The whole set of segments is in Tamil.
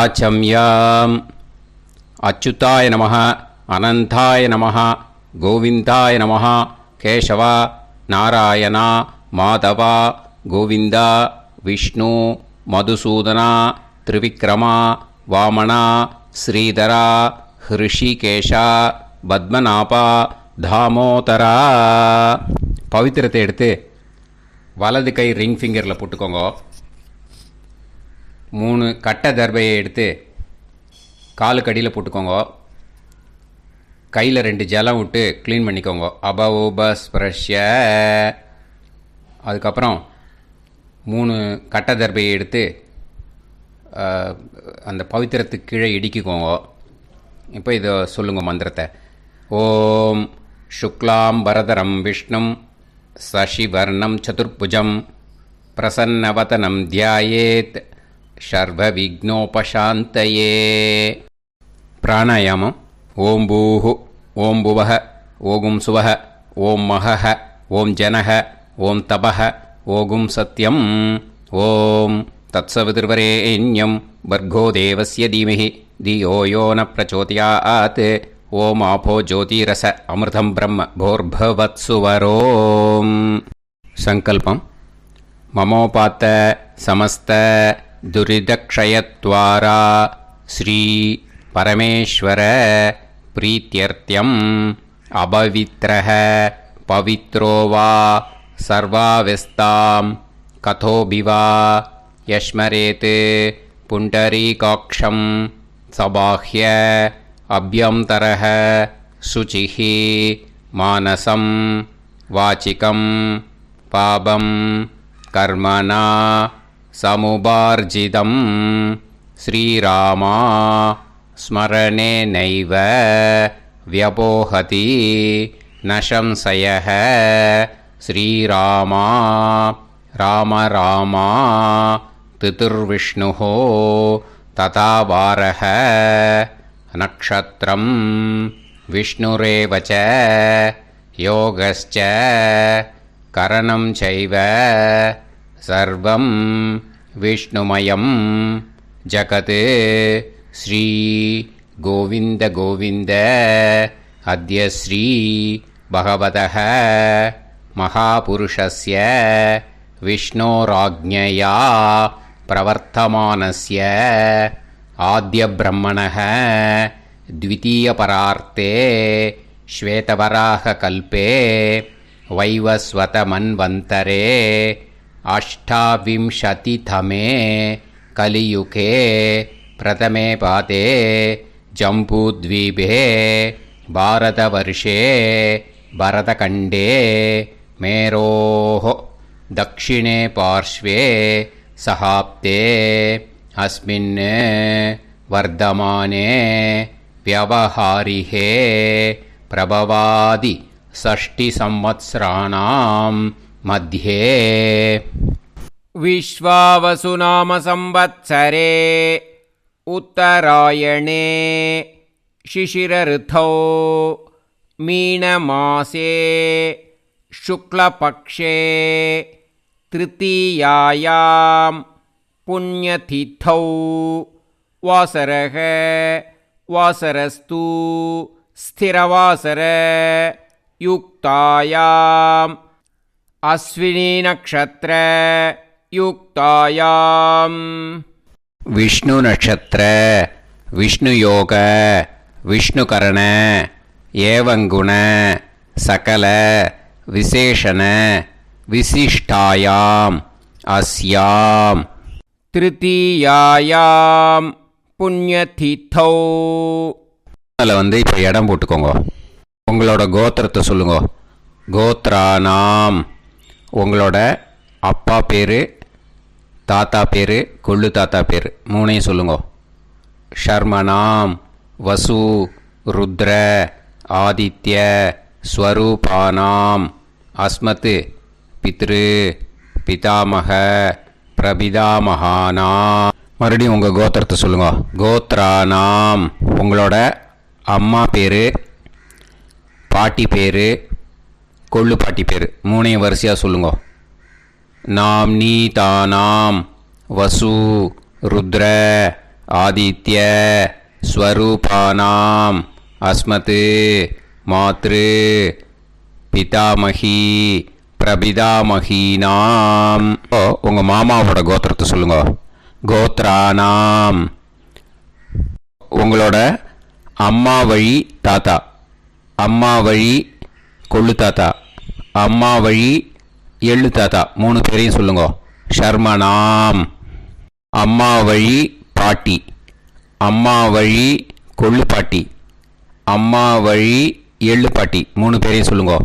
ஆச்சம்யாம். அச்சுதாய நமः, அனந்தாய நமः, கோவிந்தாய நமः, கேசவா, நாராயணா, மாதவா, கோவிந்தா, விஷ்ணு, மதுசூதனா, திரிவிக்ரமா, வாமனா, ஸ்ரீதரா, ஹிருஷிகேஷா, பத்மநாபா, தாமோதரா. பவித்திரத்தை எடுத்து வலது கை ரிங் ஃபிங்கரில் போட்டுக்கோங்க. 3 கட்டை தர்பையை எடுத்து காலுக்கடியில் போட்டுக்கோங்க. கையில் 2 ஜலம் விட்டு க்ளீன் பண்ணிக்கோங்க. அபவோபஸ்பிரஷ்ய. அதுக்கப்புறம் 3 கட்டை தர்பையை எடுத்து அந்த பவித்திரத்துக்கு கீழே இடிக்கிக்கோங்க. இப்போ இதை சொல்லுங்கள் மந்திரத்தை. ஓம் சுக்லாம் வரதரம் விஷ்ணும் சசிவர்ணம் சதுர்புஜம் பிரசன்னவதனம் தியாயேத் சர்வ விக்னோபசாந்தயே. பிராணாயாமம். ஓம் பூஹு, ஓம் புவஹ, ஓகும் சுவஹ, ஓம் மஹஹ, ஓம் ஜனஹ, ஓம் தபஹ, ஓகும் சத்யம். ஓம் தத்சவிதுர்வரேண்யம் பர்கோ தேவஸ்ய தீமஹி தியோ யோ ந பிரச்சோதயாத். ஓம் ஆபோ ஜோதிரச அமிர்தம் பிரம்ம போர்பவத்சுவரோம். சங்கல்பம். மமோபாத்த சமஸ்த துரிதக்ஷயத்வாரா ஸ்ரீ பரமேஸ்வர பிரீத்யர்த்தியம் அபவித்ரஹ பவித்ரோ வா சர்வாவஸ்தாம் கதோபிவா யஸ்மரேத் புண்டரீகாக்ஷம் சபாஹ்ய அப்யந்தரஹ சுசிஹ மானசம் வாசிகம் பாபம் கர்மணா சமுபார்ஜிதம் ஸ்ரீராமா ஸ்மரணேனைவ வ்யபோஹதி ந சம்சயः. ஸ்ரீராமா ராம ராமா திதிர்விஷ்ணுः ததா வாரः நக்ஷத்ரம் விஷ்ணுரேவ ச யோகஸ்ச கரணம் சைவ சர்வம் விஷ்ணுமயம் ஜகத். ஸ்ரீ கோவிந்த கோவிந்த அத்ய ஸ்ரீ பகவதः மகாபுருஷஸ்ய விஷ்ணோராஜ்ஞயா பிரவர்த்தமானஸ்ய ஆத்ய பிரம்மணः த்விதீயபரார்த்தே ஸ்வேதவராக கல்பே வைவஸ்வத மன்வந்தரே அஷ்டாவிம்சதிதமே கலியுகே பிரதமே பாதே ஜம்பூத்வீபே பாரதவர்ஷே பரதகண்டே மேரோः தக்ஷிணே பார்ஷ்வே சஹாப்தே அஸ்மின் வர்தமானே व्यवहारिहे प्रभवादि षष्टि संवत्सराणां मध्ये. विश्वावसु नाम संवत्सरे उत्तरायणे शिशिर ऋतौ मीनमासे शुक्लपक्षे तृतीयायां पुण्यतिथौ वासरः वासरस्तु स्थिरवासर युक्तायाम् अश्विनी नक्षत्र युक्तायाम्. विष्णु नक्षत्र विष्णु योग विष्णुकरण एवं गुण सकल विशेषण विशिष्टायाम् अस्याम् तृतीयायाम् புண்ணியதிதௌ. அதில் இப்போ இடம் போட்டுக்கோங்க. உங்களோட கோத்திரத்தை சொல்லுங்க. கோத்ரானாம். உங்களோட அப்பா பேர், தாத்தா பேர், கொள்ளு தாத்தா பேர் 3ஐயும் சொல்லுங்க. ஷர்மனாம் வசு ருத்ர ஆதித்ய ஸ்வரூபானாம் அஸ்மத் பித்ரு பிதாமக பிரபிதாமகானாம். மறுபடியும் உங்கள் கோத்திரத்தை சொல்லுங்க. கோத்ரானாம். உங்களோட அம்மா பேர், பாட்டி பேர், கொள்ளு பாட்டி பேர் 3ஐயும் வரிசையாக சொல்லுங்க. நாம் நீதானாம் வசு ருத்ர ஆதித்ய ஸ்வரூபானாம் அஸ்மத் மாத்ரு பிதாமகி பிரபிதாமகீனாம். உங்கள் மாமாவோட கோத்திரத்தை சொல்லுங்க. கோத்ரானாம். உங்களோட அம்மா வழி தாத்தா, அம்மா வழி கொள்ளு தாத்தா, அம்மா வழி எள்ளு தாத்தா 3 பேரையும் சொல்லுங்க. ஷர்மனாம். அம்மா வழி பாட்டி, அம்மா வழி கொள்ளு பாட்டி, அம்மா வழி எள்ளு பாட்டி 3 பேரையும் சொல்லுங்க.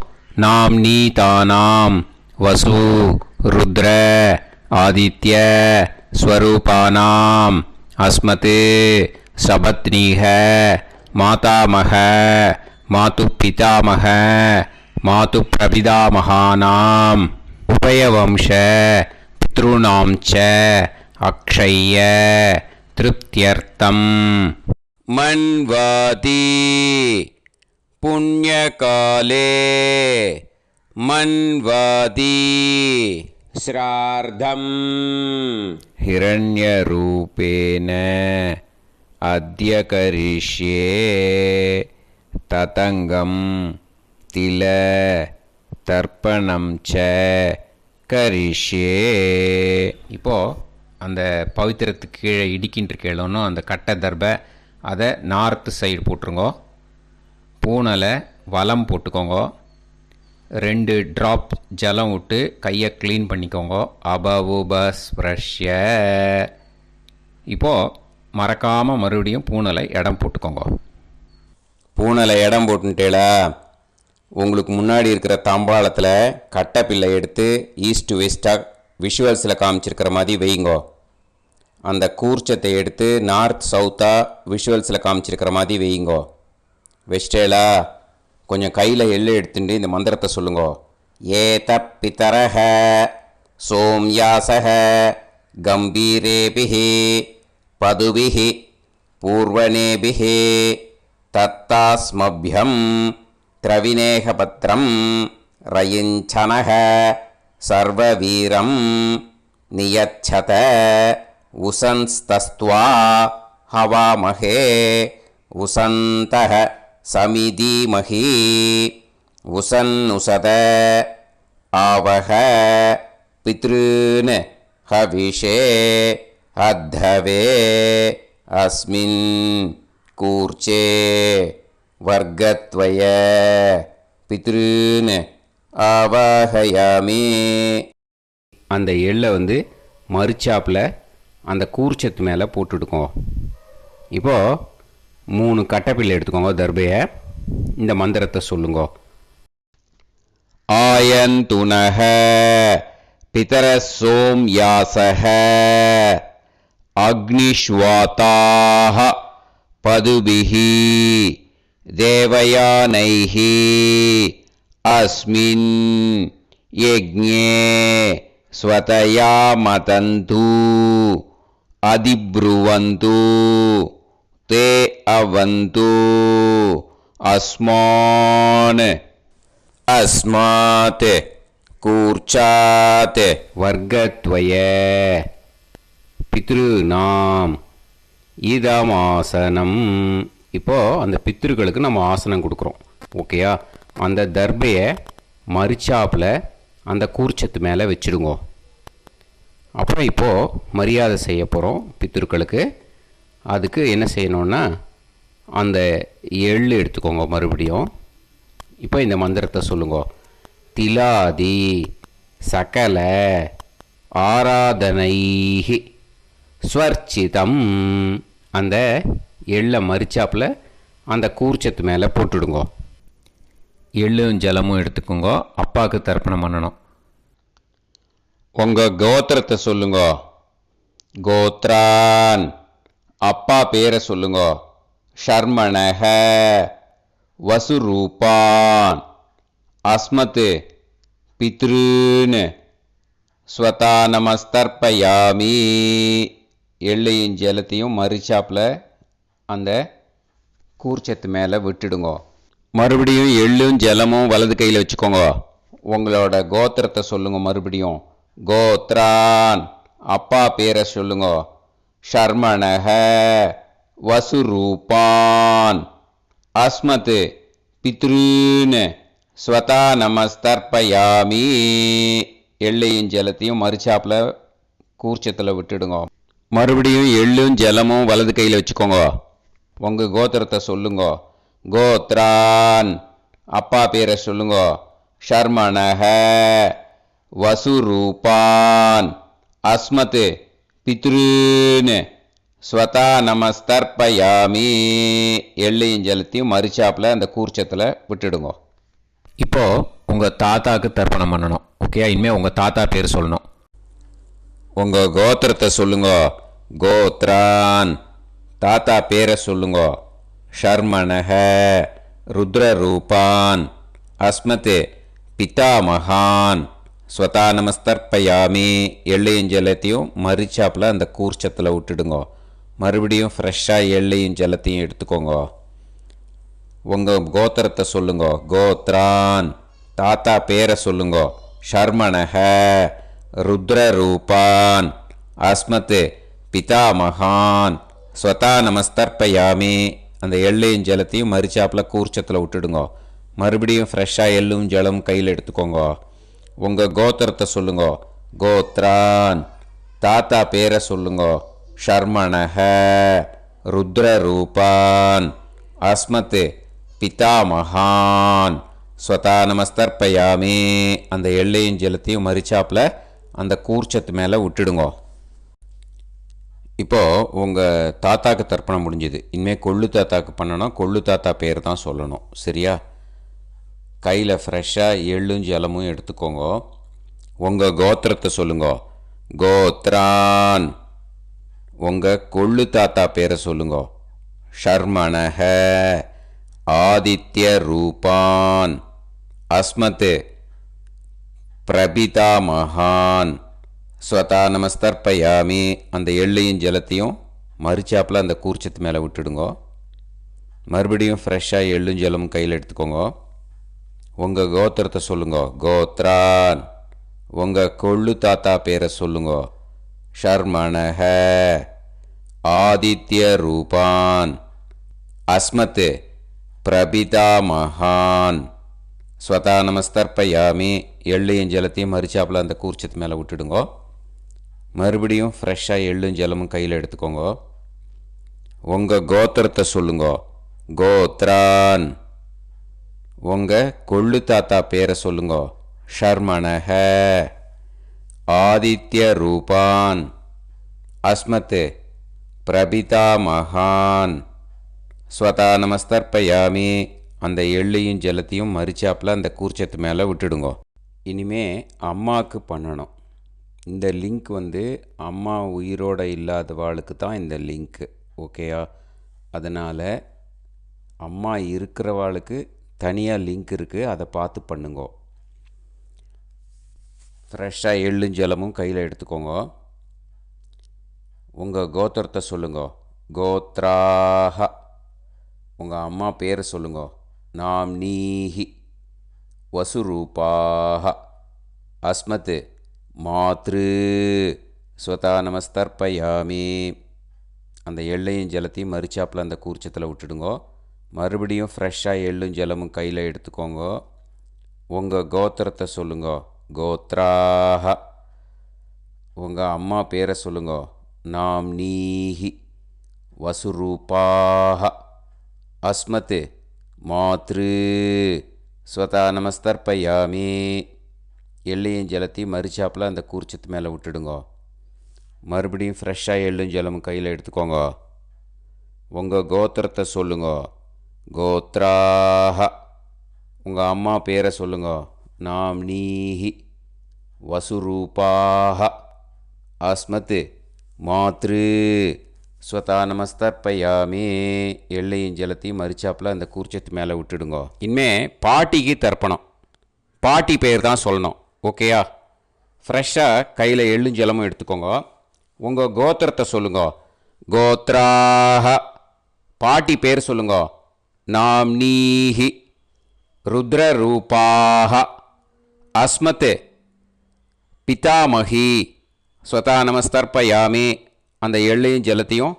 நாம் நீ தானாம் வசு ருத்ர ஆதித்ய ஸ்வரூபானாம் அஸ்மத் சபத்னீஹ மாதாமக மாது பிதாமக மாது பிரபிதாமகானாம் உபயவம்ச பித்ருணாம் ச அக்ஷய்ய திருப்தியர்த்தம். மன்வாதி புண்ணியகாலே மன்வாதி ஸ்ரார்த்தம் ஹிரண்யரூபேன அத்ய கரிஷ்யே ததங்கம் தில தர்ப்பணம் ச கரிஷ்யே. இப்போது அந்த பவித்திரத்துக்கு கீழே இடிக்கின்ற கேளோன்னு அந்த கட்டை தர்பை அதை நார்த்து சைடு போட்டுருங்கோ. பூனலை வலம் போட்டுக்கோங்க. 2 ட்ராப் ஜலம் விட்டு கையை க்ளீன் பண்ணிக்கோங்க. அபவுபஸ்ப்ரஷ்ய. இப்போது மறக்காமல் மறுபடியும் பூனலை இடம் போட்டுக்கோங்க. பூனலை இடம் போட்டுட்டேளா, உங்களுக்கு முன்னாடி இருக்கிற தாம்பாளத்தில் கட்டை பிள்ளை எடுத்து ஈஸ்ட் வெஸ்டாக விஷுவல்ஸில் காமிச்சிருக்கிற மாதிரி வைங்கோ. அந்த கூர்ச்சத்தை எடுத்து நார்த் சவுத்தாக விஷுவல்ஸில் காமிச்சிருக்கிற மாதிரி வைங்கோ. வெஸ்டேலா கொஞ்சம் கையில் எள்ளு எடுத்துட்டு இந்த மந்திரத்தை சொல்லுங்கோ. ஏத பிதரஹ சோம்யாசஹ கம்பீரேபிஹி பதுபிஹி பூர்வனேபிஹி தத்தாஸ்மப்யம் திரவிநேகபத்ரம் ரயிஞ்சனஹ சர்வவீரம் நியச்சத உசன்ஸ்தஸ்த்வா ஹவாமஹே உசந்தஹ சமிதீமஹி உசன்னுசத ஆவஹ பித்ருன் ஹவிஷே அத்தவே அஸ்மின் கூர்ச்சே வர்க்கத்வய பித்ருன் ஆவாஹயாமி. அந்த எள்ளை மறுச்சாப்பில் அந்த கூர்ச்சத்து மேலே போட்டுடுக்கோங்க. இப்போது 3 கட்டைப்பிள்ளை எடுத்துக்கோங்க. தர்பையை இந்த மந்திரத்தை சொல்லுங்க. ஆயந்துனஹ பிதர சோம்யாசஹ அக்னிஷ்வாதாஹ பதுபிஹி தேவயானைஹி அஸ்மின் யஜ்ஞே ஸ்வதயா மதந்து அதிப்ருவந்து தே அவது அஸ்மான் அஸ்மாத் கூர்ச்சாத் வர்க்கத்வய பித்ருநாம் இதமாசனம். இப்போது அந்த பித்ருக்களுக்கு நம்ம ஆசனம் கொடுக்குறோம். ஓகேயா? அந்த தர்பையை மறுச்சாப்பில் அந்த கூர்ச்சத்து மேலே வச்சுடுங்க. அப்புறம் இப்போது மரியாதை செய்ய போகிறோம் பித்ருக்களுக்கு. அதுக்கு என்ன செய்யணுன்னா அந்த எள்ளு எடுத்துக்கோங்க. மறுபடியும் இப்போ இந்த மந்திரத்தை சொல்லுங்க. திலாதி சகல ஆராதனைஹி ஸ்வர்ச்சிதம். அந்த எள்ளை மரிச்சாப்பில் அந்த கூர்ச்சத்து மேலே போட்டுடுங்க. எள்ளும் ஜலமும் எடுத்துக்கோங்க. அப்பாவுக்கு தர்ப்பணம் பண்ணணும். உங்கள் கோத்திரத்தை சொல்லுங்க. கோத்ரான். அப்பா பேரை சொல்லுங்க. ஷர்மணஹ வசுரூபான் அஸ்மத் பித்ருன் ஸ்வதா நமஸ்தர்ப்பயாமி. எள்ளையும் ஜலத்தையும் மறுச்சாப்பில் அந்த கூர்ச்சத்து மேலே விட்டுடுங்க. மறுபடியும் எள்ளும் ஜலமும் வலது கையில் வச்சுக்கோங்க. உங்களோட கோத்திரத்தை சொல்லுங்க. மறுபடியும் கோத்ரான். அப்பா பேரை சொல்லுங்க. ஷர்மணஹ வசுரூபான் அஸ்மத் பித்ருன் ஸ்வதா நமஸ்தர்ப்பயாமி. எள்ளையும் ஜலத்தையும் மறுச்சாப்பில் கூர்ச்சத்தில் விட்டுடுங்க. மறுபடியும் எள்ளும் ஜலமும் வலது கையில் வச்சுக்கோங்க. உங்கள் கோத்திரத்தை சொல்லுங்க. கோத்ரான் அப்பா பேரை சொல்லுங்க. ஷர்மணஹ வசுரூபான் அஸ்மத் பித்ருன் ஸ்வதா நமஸ்தர்ப்பயாமி. எள்ளையும் ஜலத்தையும் மறுச்சாப்பில் அந்த கூர்ச்சத்தில் விட்டுடுங்க. இப்போது உங்கள் தாத்தாவுக்கு தர்ப்பணம் பண்ணணும். ஓகே, இனிமேல் உங்கள் தாத்தா பேர் சொல்லணும். உங்கள் கோத்திரத்தை சொல்லுங்க. கோத்ரான் தாத்தா பேரை சொல்லுங்க. ஷர்மணஹ ருத்ரரூபான் அஸ்மத் பிதாமகான் ஸ்வதா நமஸ்தர்ப்பயாமி. எள்ளையும் ஜலத்தையும் மறுச்சாப்பில் அந்த கூர்ச்சத்தில் விட்டுடுங்க. மறுபடியும் ஃப்ரெஷ்ஷாக எள்ளையும் ஜலத்தையும் எடுத்துக்கோங்க. உங்கள் கோத்திரத்தை சொல்லுங்க. கோத்ரான் தாத்தா பேரை சொல்லுங்க. ஷர்மணஹ ருத்ரரூபான் அஸ்மத் பிதாமகான் ஸ்வதா நமஸ்தர்ப்பயாமி. அந்த எள்ளையும் ஜலத்தையும் மறுச்சாப்பில் கூர்ச்சத்தில் விட்டுடுங்க. மறுபடியும் ஃப்ரெஷ்ஷாக எள்ளும் ஜலம் கையில் எடுத்துக்கோங்க. உங்கள் கோத்திரத்தை சொல்லுங்க. கோத்ரான் தாத்தா பேரை சொல்லுங்க. ஷர்மணஹ ருத்ரரூபான் அஸ்மத் பிதாமகான் ஸ்வதா நமஸ்தர்ப்பயாமி. அந்த எள்ளையும் ஜலத்தையும் மறுச்சாப்பில் அந்த கூர்ச்சத்து மேலே விட்டுடுங்க. இப்போது உங்கள் தாத்தாக்கு தர்ப்பணம் முடிஞ்சுது. இனிமேல் கொள்ளு தாத்தாக்கு பண்ணணும். கொள்ளு தாத்தா பேர் தான் சொல்லணும். சரியா? கையில் ஃப்ரெஷ்ஷாக எள்ளும் ஜலமும் எடுத்துக்கோங்க. உங்கள் கோத்திரத்தை சொல்லுங்க. கோத்ரான் உங்கள் கொள்ளு தாத்தா பேரை சொல்லுங்க. ஷர்மணஹ ஆதித்ய ரூபான் அஸ்மத் பிரபிதாமகான் ஸ்வதா நமஸ்தர்ப்பயாமி. அந்த எள்ளையும் ஜலத்தையும் மறுச்சாப்பில் அந்த கூர்ச்சத்து மேலே விட்டுடுங்க. மறுபடியும் ஃப்ரெஷ்ஷாக எள்ளும் ஜலமும் கையில் எடுத்துக்கோங்க. உங்கள் கோத்திரத்தை சொல்லுங்க. கோத்ரான் உங்கள் கொள்ளு தாத்தா பேரை சொல்லுங்க. ஷர்மணஹ ஆதித்ய ரூபான் அஸ்மத் பிரபிதாமகான் ஸ்வதா நமஸ்தர்ப்பயாமி. எள்ளையும் ஜலத்தையும் மறுச்சாப்பில் அந்த கூர்ச்சத்து மேலே விட்டுடுங்க. மறுபடியும் ஃப்ரெஷ்ஷாக எள்ளும் ஜலமும் கையில் எடுத்துக்கோங்க. உங்கள் கோத்திரத்தை சொல்லுங்க. கோத்ரான் உங்கள் கொள்ளு தாத்தா பேரை சொல்லுங்க. ஷர்மணஹ ஆதித்ய ரூபான் அஸ்மத் பிரபிதாமகான் ஸ்வதா நமஸ்தர்ப்பயாமி. அந்த எள்ளையும் ஜலத்தையும் மறுச்சாப்பில் அந்த கூர்ச்சத்து மேலே விட்டுடுங்க. இனிமே அம்மாவுக்கு பண்ணணும். இந்த லிங்க் அம்மா உயிரோடு இல்லாதவாளுக்கு தான் இந்த லிங்க்கு. ஓகேயா? அதனால் அம்மா இருக்கிறவாளுக்கு தனியாக லிங்க் இருக்குது. அதை பார்த்து பண்ணுங்க. ஃப்ரெஷ்ஷாக எள்ளும் ஜலமும் கையில் எடுத்துக்கோங்க. உங்கள் கோத்திரத்தை சொல்லுங்க. கோத்ராஹ உங்கள் அம்மா பேரை சொல்லுங்க. நாம்னீஹி வசுரூபாஹ அஸ்மத் மாத்ரு ஸ்வதா நமஸ்தர்ப்பயாமி. அந்த எள்ளையும் ஜலத்தையும் மறுச்சாப்பில் அந்த கூர்ச்சத்தில் விட்டுடுங்க. மறுபடியும் ஃப்ரெஷ்ஷாக எள்ளும் ஜலமும் கையில் எடுத்துக்கோங்க. உங்கள் கோத்திரத்தை சொல்லுங்க. கோத்ராஹ உங்கள் அம்மா பேரை சொல்லுங்க. நாம்னீஹி வசுரூபாஹ அஸ்மத் மாத்ரு ஸ்வதா நமஸ்தர்ப்பயாமி. எள்ளையும் ஜலத்தையும் மறுச்சாப்பில் அந்த கூர்ச்சத்து மேலே விட்டுடுங்க. மறுபடியும் ஃப்ரெஷ்ஷாக எள்ளும் ஜலமும் கையில் எடுத்துக்கோங்க. உங்கள் கோத்திரத்தை சொல்லுங்க. கோத்ராஹ உங்கள் அம்மா பேரை சொல்லுங்க. நாம்னீஹி வசுரூபாஹ அஸ்மத் மாத்ரு ஸ்வதா நமஸ்தர்ப்பயாமி. எள்ளையும் ஜலத்தையும் மறுச்சாப்பில் அந்த கூர்ச்சத்து மேலே விட்டுடுங்க. இனிமே பாட்டிக்கு தர்ப்பணம். பாட்டி பேர் தான் சொல்லணும். ஓகேயா? ஃப்ரெஷ்ஷாக கையில் எள்ளும் ஜலமும் எடுத்துக்கோங்க. உங்கள் கோத்திரத்தை சொல்லுங்க. கோத்ராஹ பாட்டி பேர் சொல்லுங்க. நாம்னீஹி ருத்ரரூபாஹ அஸ்மத் பிதாமகி ஸ்வதா நமஸ்தர்ப்பயாமி. அந்த எள்ளையும் ஜலத்தையும்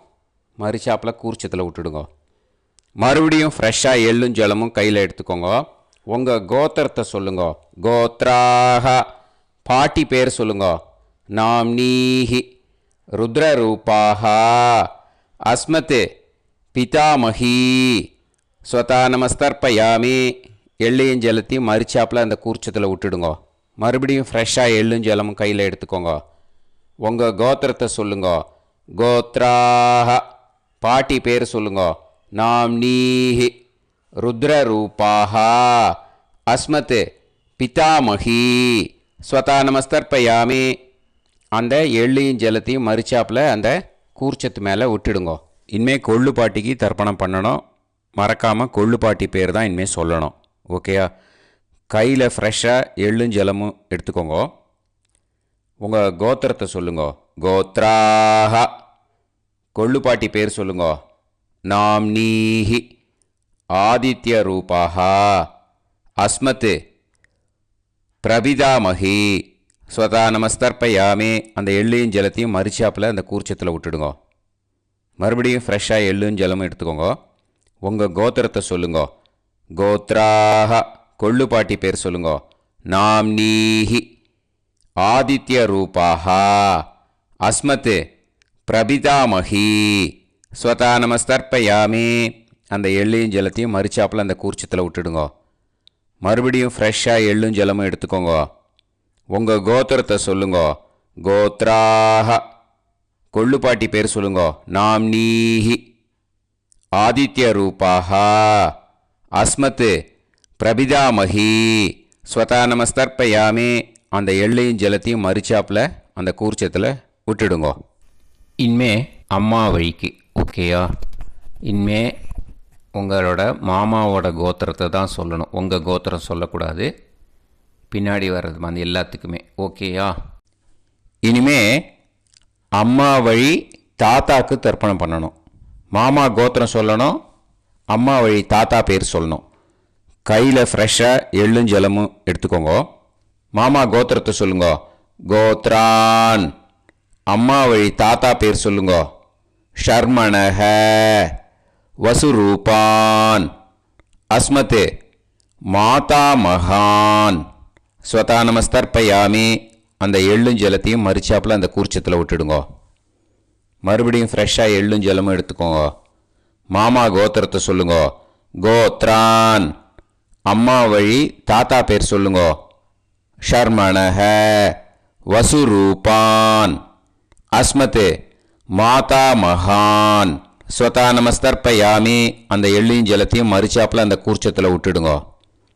மறுச்சாப்பில் கூர்ச்சத்தில் விட்டுடுங்க. மறுபடியும் ஃப்ரெஷ்ஷாக எள்ளும் ஜலமும் கையில் எடுத்துக்கோங்க. உங்கள் கோத்திரத்தை சொல்லுங்க. கோத்ராக பாட்டி பேர் சொல்லுங்க. நாம்னீஹி ருத்ரரூபாக அஸ்மத் பிதாமகி ஸ்வதா நமஸ்தர்ப்பயாமி. எள்ளையும் ஜலத்தையும் மறுச்சாப்பில் அந்த கூர்ச்சத்தில் விட்டுடுங்க. மறுபடியும் ஃப்ரெஷ்ஷாக எள்ளும் ஜலமும் கையில் எடுத்துக்கோங்க. உங்கள் கோத்திரத்தை சொல்லுங்க. கோத்ராக பாட்டி பேர் சொல்லுங்க. நாம்னீஹி ருத்ரரூபாக அஸ்மத் பிதாமகி ஸ்வதா நமஸ்தர்ப்பயாமி. அந்த எள்ளையும் ஜலத்தையும் மறுச்சாப்பில் அந்த கூர்ச்சத்து மேலே விட்டுடுங்க. இனிமேல் கொள்ளு பாட்டிக்கு தர்ப்பணம் பண்ணணும். மறக்காமல் கொள்ளு பாட்டி பேர் தான் இனிமேல் சொல்லணும். ஓகேயா? கையில் ஃப்ரெஷ்ஷாக எள்ளும் ஜலமும் எடுத்துக்கோங்க. உங்கள் கோத்திரத்தை சொல்லுங்க. கோத்ராக கொள்ளு பாட்டி பேர் சொல்லுங்க. நாம்னீஹி ஆதித்ய ரூபாக அஸ்மத் பிரபிதாமகி ஸ்வதா நமஸ்தர்ப்பயாமி. அந்த எள்ளையும் ஜலத்தையும் மறுச்சாப்பில் அந்த கூர்ச்சத்தில் விட்டுடுங்க. மறுபடியும் ஃப்ரெஷ்ஷாக எள்ளும் ஜலமும் எடுத்துக்கோங்க. உங்கள் கோத்திரத்தை சொல்லுங்க. கோத்ராக கொள்ளு பாட்டி பேர் சொல்லுங்க. நாம்னீஹி ஆதித்ய ரூபாக அஸ்மத் பிரபிதாமகி ஸ்வதா நமஸ்தர்ப்பயாமி. அந்த எள்ளையும் ஜலத்தையும் மறுச்சாப்பில் அந்த கூர்ச்சத்தில் விட்டுடுங்க. மறுபடியும் ஃப்ரெஷ்ஷாக எள்ளும் ஜலமும் எடுத்துக்கோங்க. உங்கள் கோத்திரத்தை சொல்லுங்க. கோத்ராக கொள்ளு பாட்டி பேர் சொல்லுங்க. நாம்னீஹி ஆதித்ய ரூபாக அஸ்மத் பிரபிதாமகி ஸ்வதா நமஸ்தர்ப்பயாமி. அந்த எள்ளையும் ஜலத்தையும் மறுச்சாப்பில் அந்த கூர்ச்சத்தில் விட்டுடுங்க. இனிமே அம்மா வழிக்கு. ஓகேயா? இனிமே உங்களோட மாமாவோட கோத்திரத்தை தான் சொல்லணும். உங்கள் கோத்திரம் சொல்லக்கூடாது. பின்னாடி வர்றது மாதிரி எல்லாத்துக்குமே. ஓகேயா? இனிமே அம்மா வழி தாத்தாக்கு தர்ப்பணம் பண்ணணும். மாமா கோத்திரம் சொல்லணும். அம்மா வழி தாத்தா பேர் சொல்லணும். கையில் ஃப்ரெஷ்ஷாக எள்ளும் ஜலமும் எடுத்துக்கோங்க. மாமா கோத்திரத்தை சொல்லுங்க. கோத்ரான். அம்மா வழி தாத்தா பேர் சொல்லுங்க. ஷர்மணஹ வசுரூபான் அஸ்மத் மாதாமகான் ஸ்வதா நமஸ்தர்ப்பயாமி. அந்த எள்ளும் ஜலத்தையும் மறுச்சாப்பில் அந்த கூர்ச்சத்தில் விட்டுடுங்க. மறுபடியும் ஃப்ரெஷ்ஷாக எள்ளும் ஜலமும் எடுத்துக்கோங்க. மாமா கோத்திரத்தை சொல்லுங்க. கோத்ரான். அம்மா வழி தாத்தா பேர் சொல்லுங்க. ஷர்மணஹ வசுரூபான் அஸ்மத் மாதாமகான் ஸ்வதா நமஸ்தர்ப்பயாமி. அந்த எள்ளையும் ஜலத்தையும் மறுச்சாப்பில் அந்த கூர்ச்சத்தில் விட்டுடுங்க.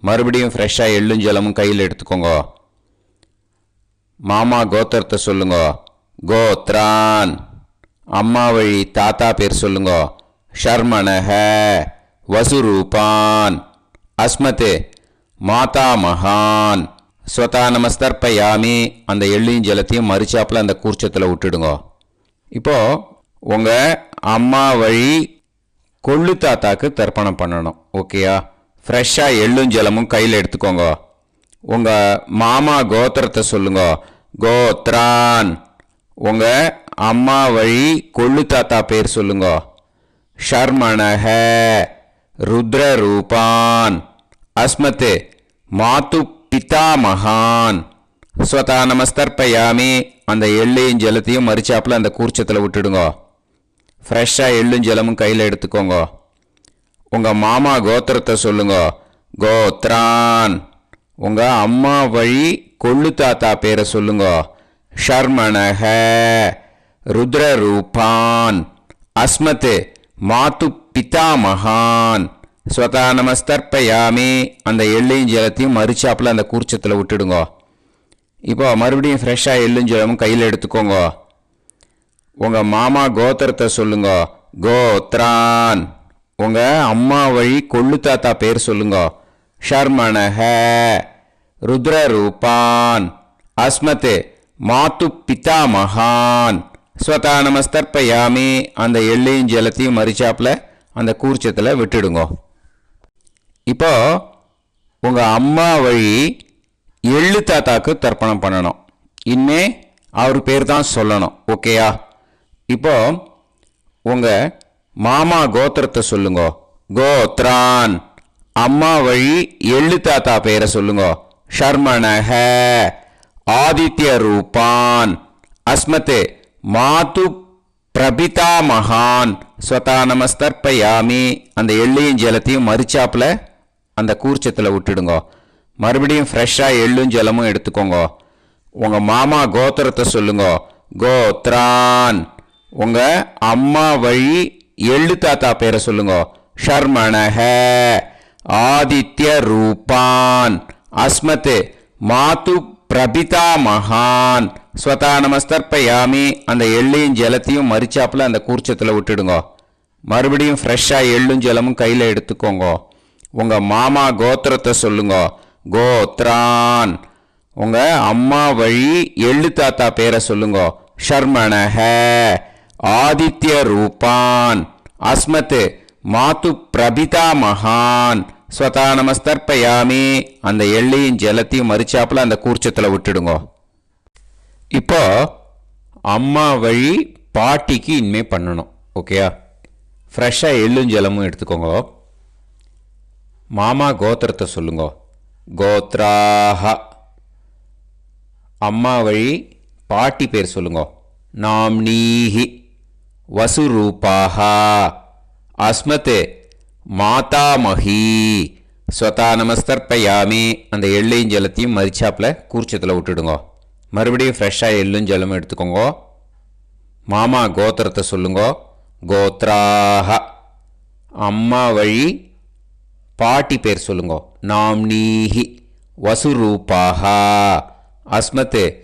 மறுபடியும் ஃப்ரெஷ்ஷாக எள்ளும் ஜலமும் கையில் எடுத்துக்கோங்க. மாமா கோத்திரத்தை சொல்லுங்க. கோத்ரான். அம்மா வழி தாத்தா பேர் சொல்லுங்க. ஷர்மணஹ வசுரூபான் அஸ்மத் மாதாமகான் ஸ்வதா நமஸ்தர்ப்பயாமி. அந்த எள்ளையும் ஜலத்தையும் மறுச்சாப்பில் அந்த கூர்ச்சத்தில் விட்டுடுங்க. இப்போது உங்கள் அம்மா வழி கொள்ளு தாத்தாக்கு தர்ப்பணம் பண்ணணும். ஓகேயா? ஃப்ரெஷ்ஷாக எள்ளும் ஜலமும் கையில் எடுத்துக்கோங்க. உங்கள் மாமா கோத்திரத்தை சொல்லுங்க. கோத்ரான். உங்கள் அம்மா வழி கொள்ளு தாத்தா பேர் சொல்லுங்க. ஷர்மணஹ ருத்ரரூபான் அஸ்மத் மாது பிதாமகான் ஸ்வதா நமஸ்தர்ப்பயாமி. அந்த எள்ளையும் ஜலத்தையும் மறுச்சாப்பில் அந்த கூர்ச்சத்தில் விட்டுடுங்க. ஃப்ரெஷ்ஷாக எள்ளும் ஜலமும் கையில் எடுத்துக்கோங்க. உங்கள் மாமா கோத்திரத்தை சொல்லுங்க. கோத்ரான். உங்கள் அம்மா வழி கொள்ளு தாத்தா பேரை சொல்லுங்க. ஷர்மணஹ ருத்ரரூபான் அஸ்மத் மாது பிதாமகான் ஸ்வதா நமஸ்தர்ப்பயாமி. அந்த எள்ளையும் ஜலத்தையும் மறுச்சாப்பில் அந்த கூர்ச்சத்தில் விட்டுடுங்க. இப்போ மறுபடியும் ஃப்ரெஷ்ஷாக எள்ளும் ஜலமும் கையில் எடுத்துக்கோங்க. உங்கள் மாமா கோத்திரத்தை சொல்லுங்க. கோத்ரான். உங்கள் அம்மா வழி கொள்ளு தாத்தா பேர் சொல்லுங்க. ஷர்மணஹ ருத்ரரூபான் அஸ்மத் மாது பிதாமகான் ஸ்வதா நமஸ்தர்ப்பயாமி. அந்த எள்ளையும் ஜலத்தையும் மறுச்சாப்பில் அந்த கூர்ச்சத்தில் விட்டுடுங்க. இப்போ உங்கள் அம்மா வழி எள்ளு தாத்தாக்கு தர்ப்பணம் பண்ணணும். இனிமே அவர் பேர் தான் சொல்லணும். ஓகேயா? இப்போ உங்கள் மாமா கோத்திரத்தை சொல்லுங்க. கோத்ரான். அம்மா வழி எள்ளு தாத்தா பேரை சொல்லுங்க. ஷர்மணஹ. ஆதித்ய ரூபான். அஸ்மத் மாது பிரபிதா மகான். ஸ்வதா நமஸ்தர்ப்பயாமி. அந்த எள்ளையும் ஜலத்தையும் மறிச்சாப்புல அந்த கூர்ச்சத்தில் விட்டுடுங்க. மறுபடியும் ஃப்ரெஷ்ஷாக எள்ளும் ஜலமும் எடுத்துக்கோங்க. உங்கள் மாமா கோத்திரத்தை சொல்லுங்க. கோத்ரான். உங்கள் அம்மா வழி எள்ளு தாத்தா பேரை சொல்லுங்க. ஷர்மணஹ. ஆதித்ய ரூபான். அஸ்மத் மாது பிரபிதா மகான். ஸ்வதா நமஸ்தர்ப்பயாமி. அந்த எள்ளையும் ஜலத்தையும் மறிச்சாப்புல அந்த கூர்ச்சத்தில் விட்டுடுங்க. மறுபடியும் ஃப்ரெஷ்ஷாக எள்ளும் ஜலமும் கையில் எடுத்துக்கோங்க. உங்கள் மாமா கோத்திரத்தை சொல்லுங்க. கோத்ரான். உங்கள் அம்மா வழி எள்ளு தாத்தா பேரை சொல்லுங்க. ஷர்மணஹ. ஆதித்ய ரூபான். அஸ்மத் மாது பிரபிதா மகான். ஸ்வதா நமஸ்தர்ப்பயாமி. அந்த எள்ளையும் ஜலத்தையும் மறிச்சாப்புல அந்த கூர்ச்சத்தில் விட்டுடுங்க. இப்போ அம்மா வழி பாட்டிக்கு இனிமே பண்ணணும். ஓகேயா? ஃப்ரெஷ்ஷாக எள்ளும் ஜலமும் எடுத்துக்கோங்க. மாமா கோத்திரத்தை சொல்லுங்க. கோத்ராஹ. அம்மா வழி பாட்டி பேர் சொல்லுங்க. நாம்னீஹி. வசுரூபாஹ. அஸ்மத் மாதாமஹி. ஸ்வதா நமஸ்தர்ப்பயாமி. அந்த எள்ளையும் ஜலத்தையும் மறிச்சாப்புல கூர்ச்சத்தில் விட்டுடுங்க. மறுபடியும் ஃப்ரெஷ்ஷாக எள்ளும் ஜலமும் எடுத்துக்கோங்க. மாமா கோத்திரத்தை சொல்லுங்க. கோத்ராஹ. அம்மா வழி பாட்டி பேர் சொல்லுங்க. நாம்னீஹி. வசுரூபாஹ. அஸ்மத்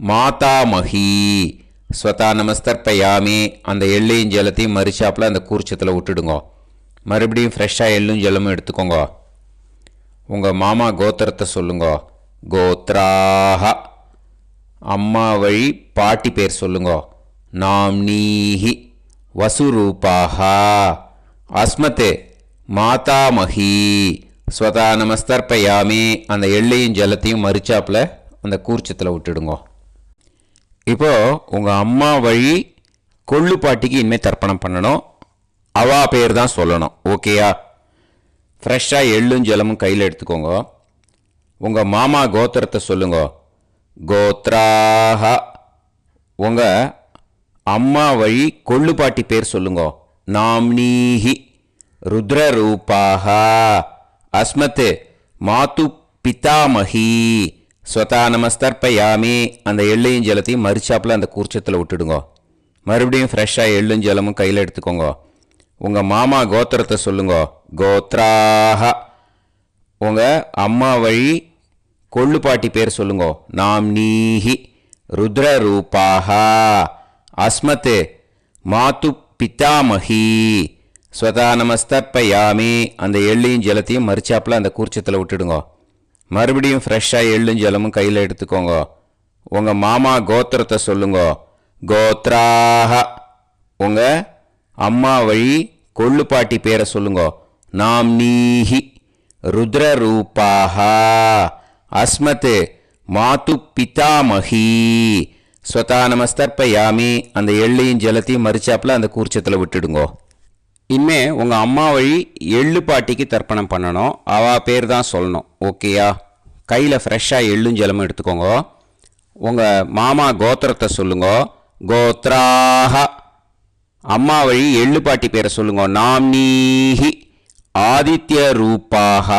மாதாமஹி. ஸ்வதா நமஸ்தர்ப்பயாமி. அந்த எள்ளையும் ஜலத்தையும் மறிச்சாப்புல அந்த கூர்ச்சத்தில் விட்டுடுங்க. மறுபடியும் ஃப்ரெஷ்ஷாக எள்ளும் ஜலமும் எடுத்துக்கோங்க. உங்கள் மாமா கோத்திரத்தை சொல்லுங்க. கோத்ராஹ. அம்மா வழி பாட்டி பேர் சொல்லுங்க. நாம்னீஹி. வசுரூபாஹ. அஸ்மத் மாதாமஹி. ஸ்வதா நமஸ்தர்ப்பயாமி. அந்த எள்ளையும் ஜலத்தையும் மறிச்சாப்புல அந்த கூர்ச்சத்தில் விட்டுடுங்க. இப்போ உங்கள் அம்மா வழி கொள்ளு பாட்டிக்கு இனிமேல் தர்ப்பணம் பண்ணணும். அவா பேர் தான் சொல்லணும். ஓகேயா? ஃப்ரெஷ்ஷாக எள்ளும் ஜலமும் கையில் எடுத்துக்கோங்க. உங்கள் மாமா கோத்திரத்தை சொல்லுங்க. கோத்ராஹ. உங்கள் அம்மா வழி கொள்ளு பாட்டி பேர் சொல்லுங்க. நாம்னீஹி. ருத்ரரூபாஹ. அஸ்மத் மாது பிதாமஹி. ஸ்வதா நமஸ்தர்ப்பயாமி. அந்த எள்ளையும் ஜலத்தையும் மறிச்சாப்புல அந்த கூர்ச்சத்தில் விட்டுடுங்க. மறுபடியும் ஃப்ரெஷ்ஷாக எள்ளும் ஜலமும் கையில் எடுத்துக்கோங்க. உங்கள் மாமா கோத்திரத்தை சொல்லுங்க. கோத்ராஹ. உங்கள் அம்மா வழி கொள்ளு பாட்டி பேர் சொல்லுங்க. நாம்னீஹி. ருத்ரரூபாஹ. அஸ்மத் மாது பிதாமஹி. ஸ்வதா நமஸ்தர்ப்பயாமி. அந்த எள்ளையும் ஜலத்தையும் மறிச்சாப்புல அந்த கூர்ச்சத்தில் விட்டுடுங்க. மறுபடியும் ஃப்ரெஷ்ஷாக எள்ளும் ஜலமும் கையில் எடுத்துக்கோங்க. உங்கள் மாமா கோத்திரத்தை சொல்லுங்க. கோத்ராஹ. உங்கள் அம்மா வழி கொள்ளு பாட்டி பேரை சொல்லுங்க. நாம்னீஹி. ருத்ரரூபாஹ. அஸ்மத் மாது பிதாமஹி. ஸ்வதா நமஸ்தர்ப்பயாமி. அந்த எள்ளையும் ஜலத்தையும் மறிச்சாப்புல அந்த கூர்ச்சத்தில் விட்டுடுங்க. இனிமே உங்கள் அம்மா வழி எள்ளு பாட்டிக்கு தர்ப்பணம் பண்ணணும். அவா பேர் தான் சொல்லணும். ஓகேயா? கையில் ஃப்ரெஷ்ஷாக எள்ளும் ஜலமும் எடுத்துக்கோங்க. உங்கள் மாமா கோத்திரத்தை சொல்லுங்க. கோத்ராஹ. அம்மா வழி எள்ளு பாட்டி பேரை சொல்லுங்க. நாம்னீஹி. ஆதித்ய ரூபாஹ.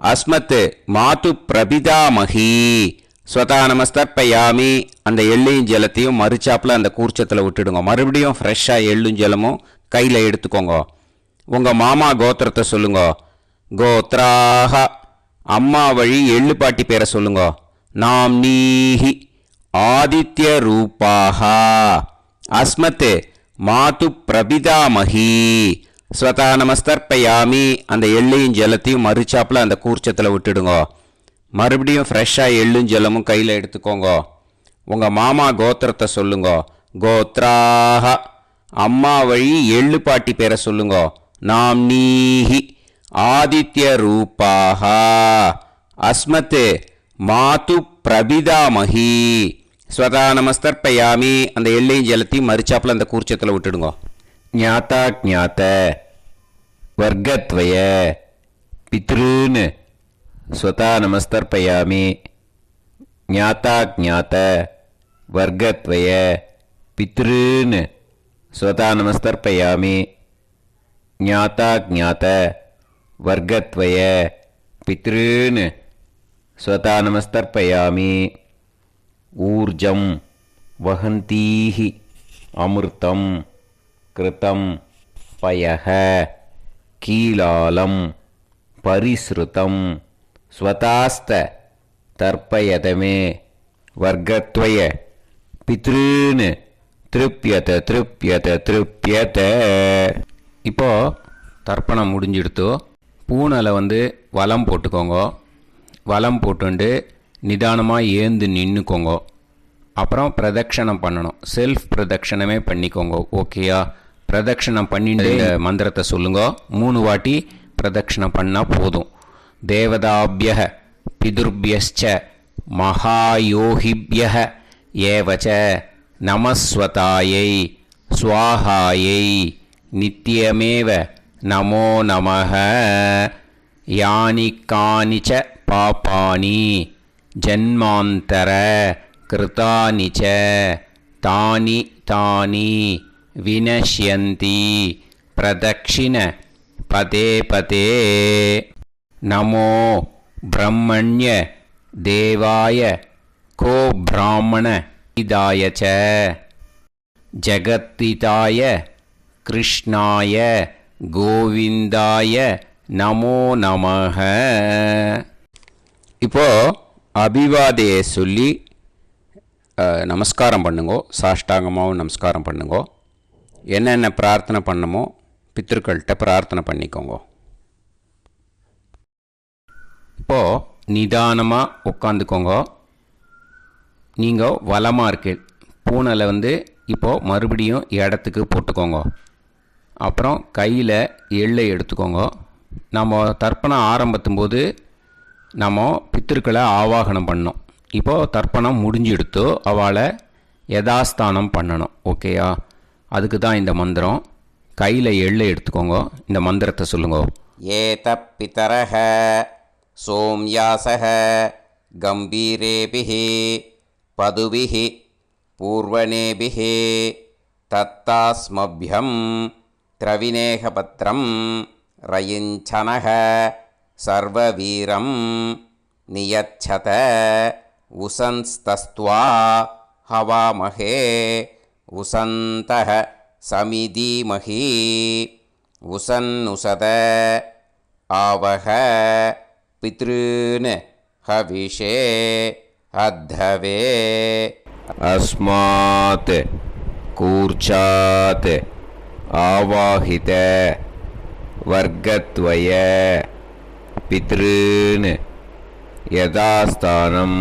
அஸ்மத் மாது பிரபிதாமஹி. ஸ்வதா நமஸ்தர்ப்பயாமி. அந்த எள்ளையும் ஜலத்தையும் மறிச்சாப்புல அந்த கூர்ச்சத்தில் விட்டுடுங்க. மறுபடியும் ஃப்ரெஷ்ஷாக எள்ளும் ஜலமும் கையில் எடுத்துக்கோங்க. உங்கள் மாமா கோத்திரத்தை சொல்லுங்க. கோத்ராஹ. அம்மா வழி எள்ளு பாட்டி பேரை சொல்லுங்க. நாம்னீஹி. ஆதித்ய ரூபாஹ. அஸ்மத் மாது பிரபிதாமஹி. ஸ்வதா நமஸ்தர்ப்பயாமி. அந்த எள்ளையும் ஜலத்தையும் மறிச்சாப்புல அந்த கூர்ச்சத்தில் விட்டுடுங்க. மறுபடியும் ஃப்ரெஷ்ஷாக எள்ளும் ஜலமும் கையில் எடுத்துக்கோங்க. உங்கள் மாமா கோத்திரத்தை சொல்லுங்க. கோத்ராஹ. அம்மா வழி எள்ளு பாட்டி பேரை சொல்லுங்க. நாம்னீஹி. ஆதித்ய ரூபாஹ. அஸ்மத் மாது பிரபிதாமஹி. ஸ்வதா நமஸ்தர்ப்பயாமி. அந்த எள்ளையும் ஜலத்தையும் மறிச்சாப்பில் அந்த கூர்ச்சத்தில் விட்டுடுங்க. ஞாத்தா ஜாத்த வர்க்கத்வய பித்ருன்னு ஸ்வதா நமஸ்தர்ப்பயாமி. ஞாத்தா ஜாத்த வர்க்கத்வய பித்ருன்னு ஸ்வதா நமஸ்தர்ப்பயாமி. ஞாத்தா ஜாத்த வர்க்கத்வய பித்ருன்னு ஸ்வதா நமஸ்தர்ப்பயாமி. ஊர்ஜம் வஹந்தீஹி அமிர்தம் கிருதம் பயஹ கீலாலம் பரிஸ்ருதம் ஸ்வதாஸ்த தர்ப்பயதமே வர்க்கத்வய பித்ருன்னு திருப்யத திருப்யத திருப்யத. இப்போது தர்ப்பணம் முடிஞ்சிடுத்தோ பூனலை வலம் போட்டுக்கோங்க. வலம் போட்டுண்டு நிதானமாக ஏந்து நின்றுக்கோங்க. அப்புறம் பிரதட்சணம் பண்ணணும். செல்ஃப் பிரதட்சணமே பண்ணிக்கோங்க. ஓகேயா? பிரதட்சணம் பண்ணிட்டு இந்த மந்திரத்தை சொல்லுங்க. 3 வாட்டி பிரதட்சணம் பண்ணால் போதும். தேவதாபிய பிதுர்பியச்ச மகாயோகிபிய ஏவச்ச நமஸ்வதாயை ஸ்வாஹாயை நித்தியமேவ நமோ நமஹ. யானி கானிச்ச பாபானி ஜன்மாந்தர கிருதானி ச தானி தானி வினஷ்யந்தி பிரதக்ஷிண பதே பதே. நமோ பிரம்மண்ய தேவாய கோ பிராமண இதாய ச ஜகத்திதாய கிருஷ்ணாய கோவிந்தாய நமோ நமஹ. இப்போது அபிவாதையை சொல்லி நமஸ்காரம் பண்ணுங்கோ. சாஷ்டாங்கமாகவும் நமஸ்காரம் பண்ணுங்கோ. என்னென்ன பிரார்த்தனை பண்ணமோ பித்திருக்கள்கிட்ட பிரார்த்தனை பண்ணிக்கோங்க. இப்போது நிதானமாக உட்காந்துக்கோங்க. நீங்கள் வலமாக இருக்கு பூனலை இப்போது மறுபடியும் இடத்துக்கு போட்டுக்கோங்க. அப்புறம் கையில் எள்ளை எடுத்துக்கோங்க. நம்ம தர்ப்பணம் ஆரம்பித்தும் போது நம்ம பித்திருக்களை ஆவாகனம் பண்ணோம். இப்போது தர்ப்பணம் முடிஞ்செடுத்தோ அவளை யதாஸ்தானம் பண்ணணும். ஓகேயா? அதுக்கு தான் இந்த மந்திரம். கையில் எள்ளை எடுத்துக்கோங்க. இந்த மந்திரத்தை சொல்லுங்க. ஏத பிதரஹ சோம்யாசஹ கம்பீரேபிஹி பதுபிஹி பூர்வணேபிஹி தத்தாஸ்மப்யம் திரவிநேகபத்ரம் ரயிஞ்சனஹ சர்வவீரம் நியச்சத உசன்ஸ்தஸ்த்வா ஹவாமஹே உசந்தஹ சமிதீமஹி உசன்னுசத ஆவஹ பித்ருன் ஹவிஷே அத்தவே. அஸ்மாத் கூர்ச்சாத் ஆவாஹித வர்க்கத்வய பித்ருன் யதாஸ்தானம்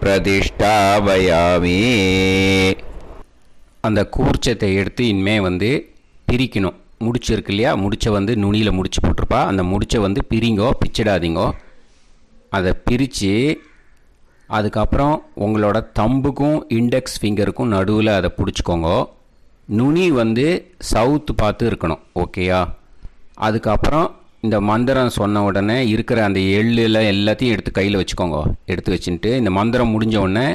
பிரதிஷ்டாபயாமி. அந்த கூர்ச்சத்தை எடுத்து இனிமே பிரிக்கணும். முடிச்சு இருக்கு இல்லையா? முடிச்சை நுனியில் முடிச்சு போட்டிருப்பா. அந்த முடிச்சை பிரிங்கோ, பிச்சிடாதீங்கோ. அதை பிரித்து அதுக்கப்புறம் உங்களோட தம்புக்கும் இண்டெக்ஸ் ஃபிங்கருக்கும் நடுவில் அதை பிடிச்சிக்கோங்க. நுனி சவுத்து பார்த்து இருக்கணும். ஓகேயா? அதுக்கப்புறம் இந்த மந்திரம் சொன்ன உடனே இருக்கிற அந்த எள்ளில் எல்லாத்தையும் எடுத்து கையில் வச்சுக்கோங்க. எடுத்து வச்சுட்டு இந்த மந்திரம் முடிஞ்ச உடனே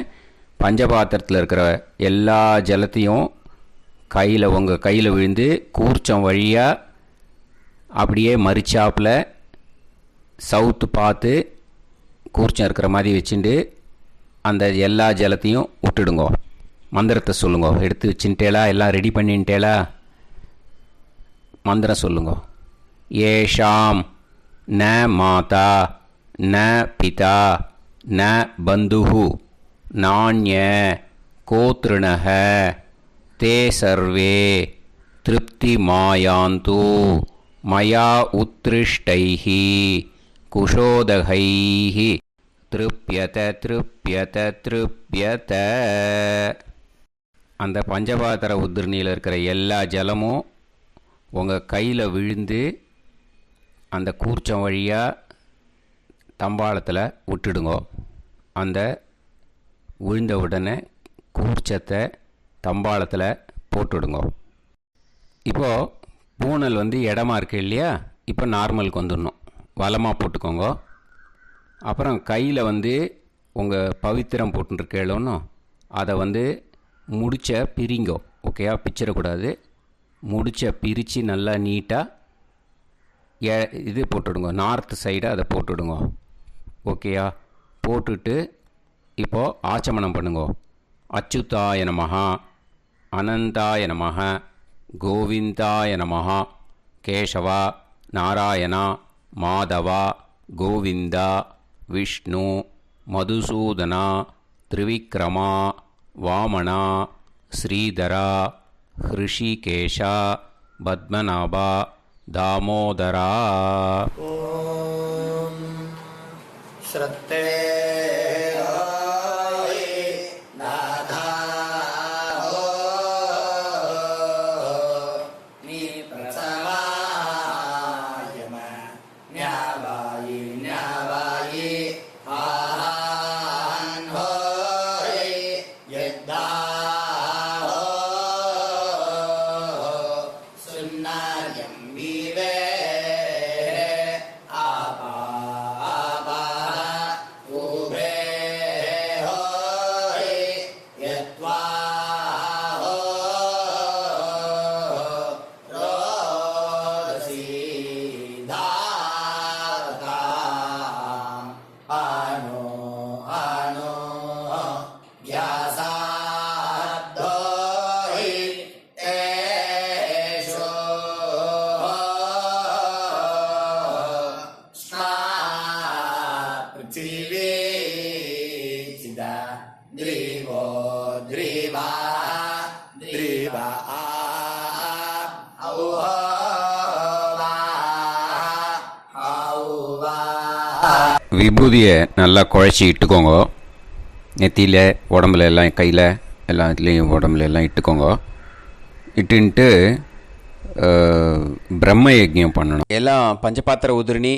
பஞ்சபாத்திரத்தில் இருக்கிற எல்லா ஜலத்தையும் உங்கள் கையில் விழுந்து கூர்ச்சம் வழியாக அப்படியே மறிச்சாப்பில் சவுத்து பார்த்து கூர்ச்சம் இருக்கிற மாதிரி வச்சுட்டு அந்த எல்லா ஜலத்தையும் விட்டுடுங்கோ. மந்திரத்தை சொல்லுங்க. எடுத்து வச்சுட்டேலா? எல்லாம் ரெடி பண்ணிட்டேலா? மந்திரம் சொல்லுங்க. ஏஷாம் ந மாதா ந பிதா ந பந்துஹு நாண்ய கோத்ருணஹ தே சர்வே திருப்தி மாயாந்து மயா உத்ருஷ்டைஹி குஷோதகைஹி திருப்யத திருப்யத திருப்யத. அந்த பஞ்சபாத்திர உதிர்ணியில் இருக்கிற எல்லா ஜலமும் உங்கள் கையில் விழுந்து அந்த கூர்ச்சம் வழியாக தம்பாளத்தில் விட்டுடுங்கோ. அந்த விழுந்த உடனே கூர்ச்சத்தை தம்பாளத்தில் போட்டுவிடுங்க. இப்போது பூனல் இடமா இருக்கு இல்லையா, இப்போ நார்மலுக்கு வந்துடணும். வலமாக போட்டுக்கோங்க. அப்புறம் கையில் உங்கள் பவித்திரம் போட்டுருக்கேளோன்னு அதை முடிச்ச பிரிங்கோ. ஓகேயா, பிச்சிடக்கூடாது. முடிச்ச பிரித்து நல்லா நீட்டாக இது போட்டுவிடுங்க. நார்த் சைடை அதை போட்டுவிடுங்க. ஓகேயா, போட்டுட்டு இப்போது ஆச்சமனம் பண்ணுங்க. அச்சுதாய நமஹ, அனந்தாய நமஹ, கோவிந்தாய நமஹ, கேசவா, நாராயணா, மாதவா, கோவிந்தா, விஷ்ணு, மதுசூதனா, திரிவிக்ரமா, வாமனா, ஸ்ரீதரா, ஹிருஷிகேஷா, பத்மநாபா, தாமோதரா. ஓம் ஸ்ரத்தே விபூதியை நல்லா குழச்சி இட்டுக்கோங்க. நெத்தியில், உடம்புல எல்லாம், கையில் எல்லாத்துலேயும் உடம்புல எல்லாம் இட்டுக்கோங்க. இட்டுன்ட்டு பிரம்ம யஜ்ஞம் பண்ணணும். எல்லாம் பஞ்சபாத்திர உதிரணி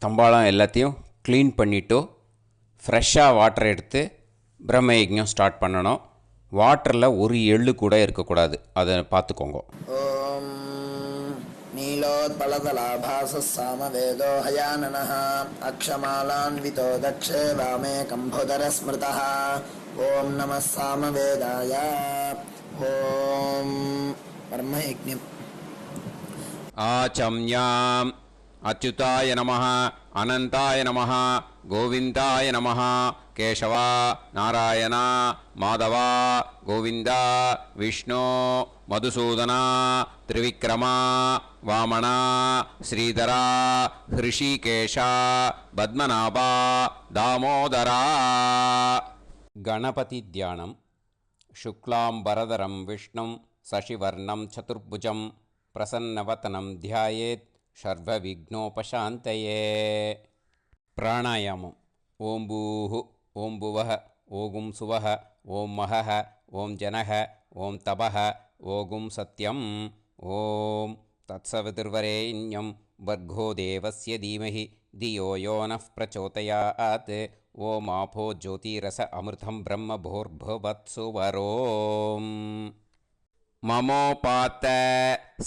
தம்பாளம் எல்லாத்தையும் க்ளீன் பண்ணிவிட்டு ஃப்ரெஷ்ஷாக வாட்டர் எடுத்து பிரம்ம யஜ்ஞம் ஸ்டார்ட் பண்ணணும். வாட்டரில் ஒரு எள்ளு கூட இருக்கக்கூடாது, அதை பார்த்துக்கோங்க. ஓம் நீலோத்பலதலாபாசः சாமவேதோ ஹயானனः அக்ஷமாலான்விதோ தக்ஷே வாமே கம்போதர ஸ்மிருதः. ஓம் நமः சாமவேதாய. ஓம் பிரம்மயஜ்ஞம். ஆச்சம்யாம் அச்சுதாய நமஹ, அனந்தாய நமஹ, கோவிந்தாய நமஹ, கேசவா, நாராயணா, மாதவா, கோவிந்தா, விஷ்ணு, மதுசூதனா, திரிவிக்ரமா, வாமனா, ஸ்ரீதரா, ஹிருஷிகேஷா, பத்மநாபா, தாமோதரா. கணபதி தியானம். சுக்லாம்பரதரம் விஷ்ணும் சசிவர்ணம் சதுர்புஜம் பிரசன்னவதனம் தியாயேத் சர்வவிக்னோபசாந்தயே. பிராணாயாமம். ஓம் பூஹு, ஓம் புவஹ, ஓகும் சுவஹ, ஓம் மஹஹ, ஓம் ஜனஹ, ஓம் தபஹ, ஓகும் சத்யம். ஓம் தத்சவிதுர்வரேண்யம் வர்கோ தேவஸ்ய தீமஹி தியோ யோ நः பிரச்சோதயாத். ஓம் ஆபோ ஜோதிரச அமிர்தம் பிரம்ம பூர்புவத்சு வரோம். மமோபாத்த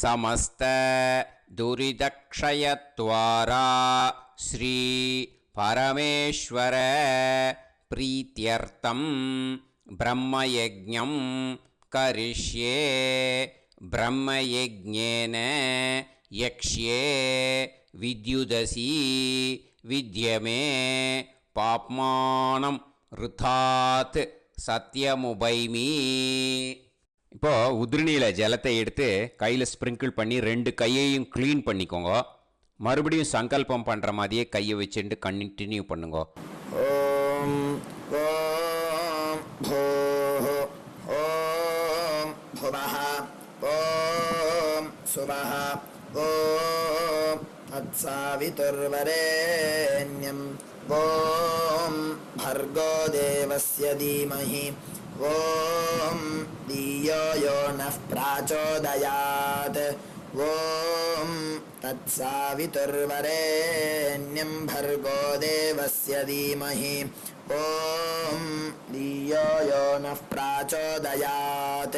சமஸ்த துரிதக்ஷயத்வாரா ஸ்ரீ பரமேஸ்வர பிரீத்யர்த்தம் பிரம்மயஜ்ஞம் கரிஷ்யே. பிரம்மயஜ்ஞேன யக்ஷ்யே வித்யுதசி வித்யமே பாப்மானம் ருதாத் சத்யமுபைமி. இப்போது உதிரணியில் ஜலத்தை எடுத்து கையில் ஸ்ப்ரிங்கிள் பண்ணி 2 கையையும் க்ளீன் பண்ணிக்கோங்க. மறுபடியும் சங்கல்பம் பண்ணுற மாதிரியே கையை வச்சுட்டு கண்டினியூ பண்ணுங்க. ஓம் ஓம் பூஹ ஓம் புவஹ ஓம் சுவஹ ஓம் தத்சவிதுர்வரேண்யம் ஓம் भर्गो देवस्य धीमहि ॐ धियो यो नः प्रचोदयात् ॐ तत्सावितुर्वरेण्यं भर्गो देवस्य धीमहि ॐ धियो यो नः प्रचोदयात्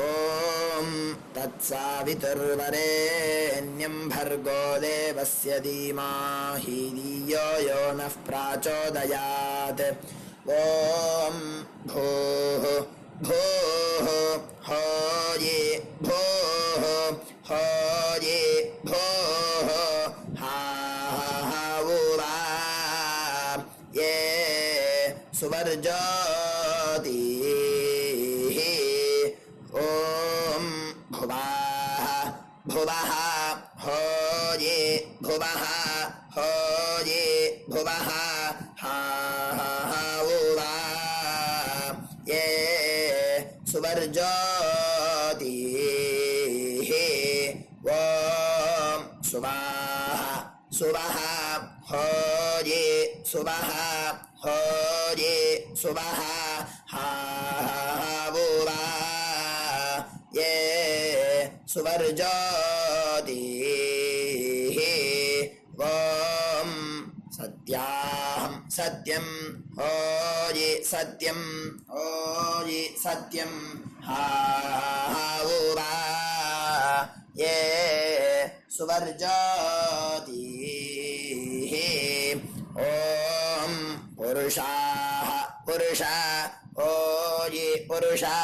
ॐ तत्सावितुर्वरेण्यं भर्गो देवस्य धीमहि धियो यो नः प्रचोदयात् ॐ भूः भूः होये भूः होये भूः हा वा ये सुवर्जोतिः ॐ भुवः भुवः होये भुवः होये भुवः हा वा ये सुवर्जोतिः ॐ सुवाः सुवः होये सुवः होये सुवः हा वा ये सुवर्जोतिः ॐ सत्याहं सत्यं होये सत्यं होये सत्यं हा वा ये सुवर्जोतिः ॐ पुरुषाः पुरुषा होये पुरुषा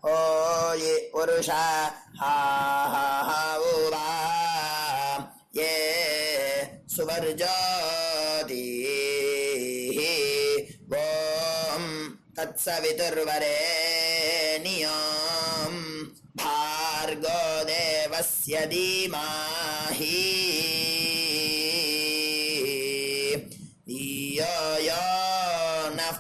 होये पुरुषा हा वा ये सुवर्जोतिः ॐ तत्सवितुर्वरेण्यं भार्गो देवस्य धीमहि धियो यो नः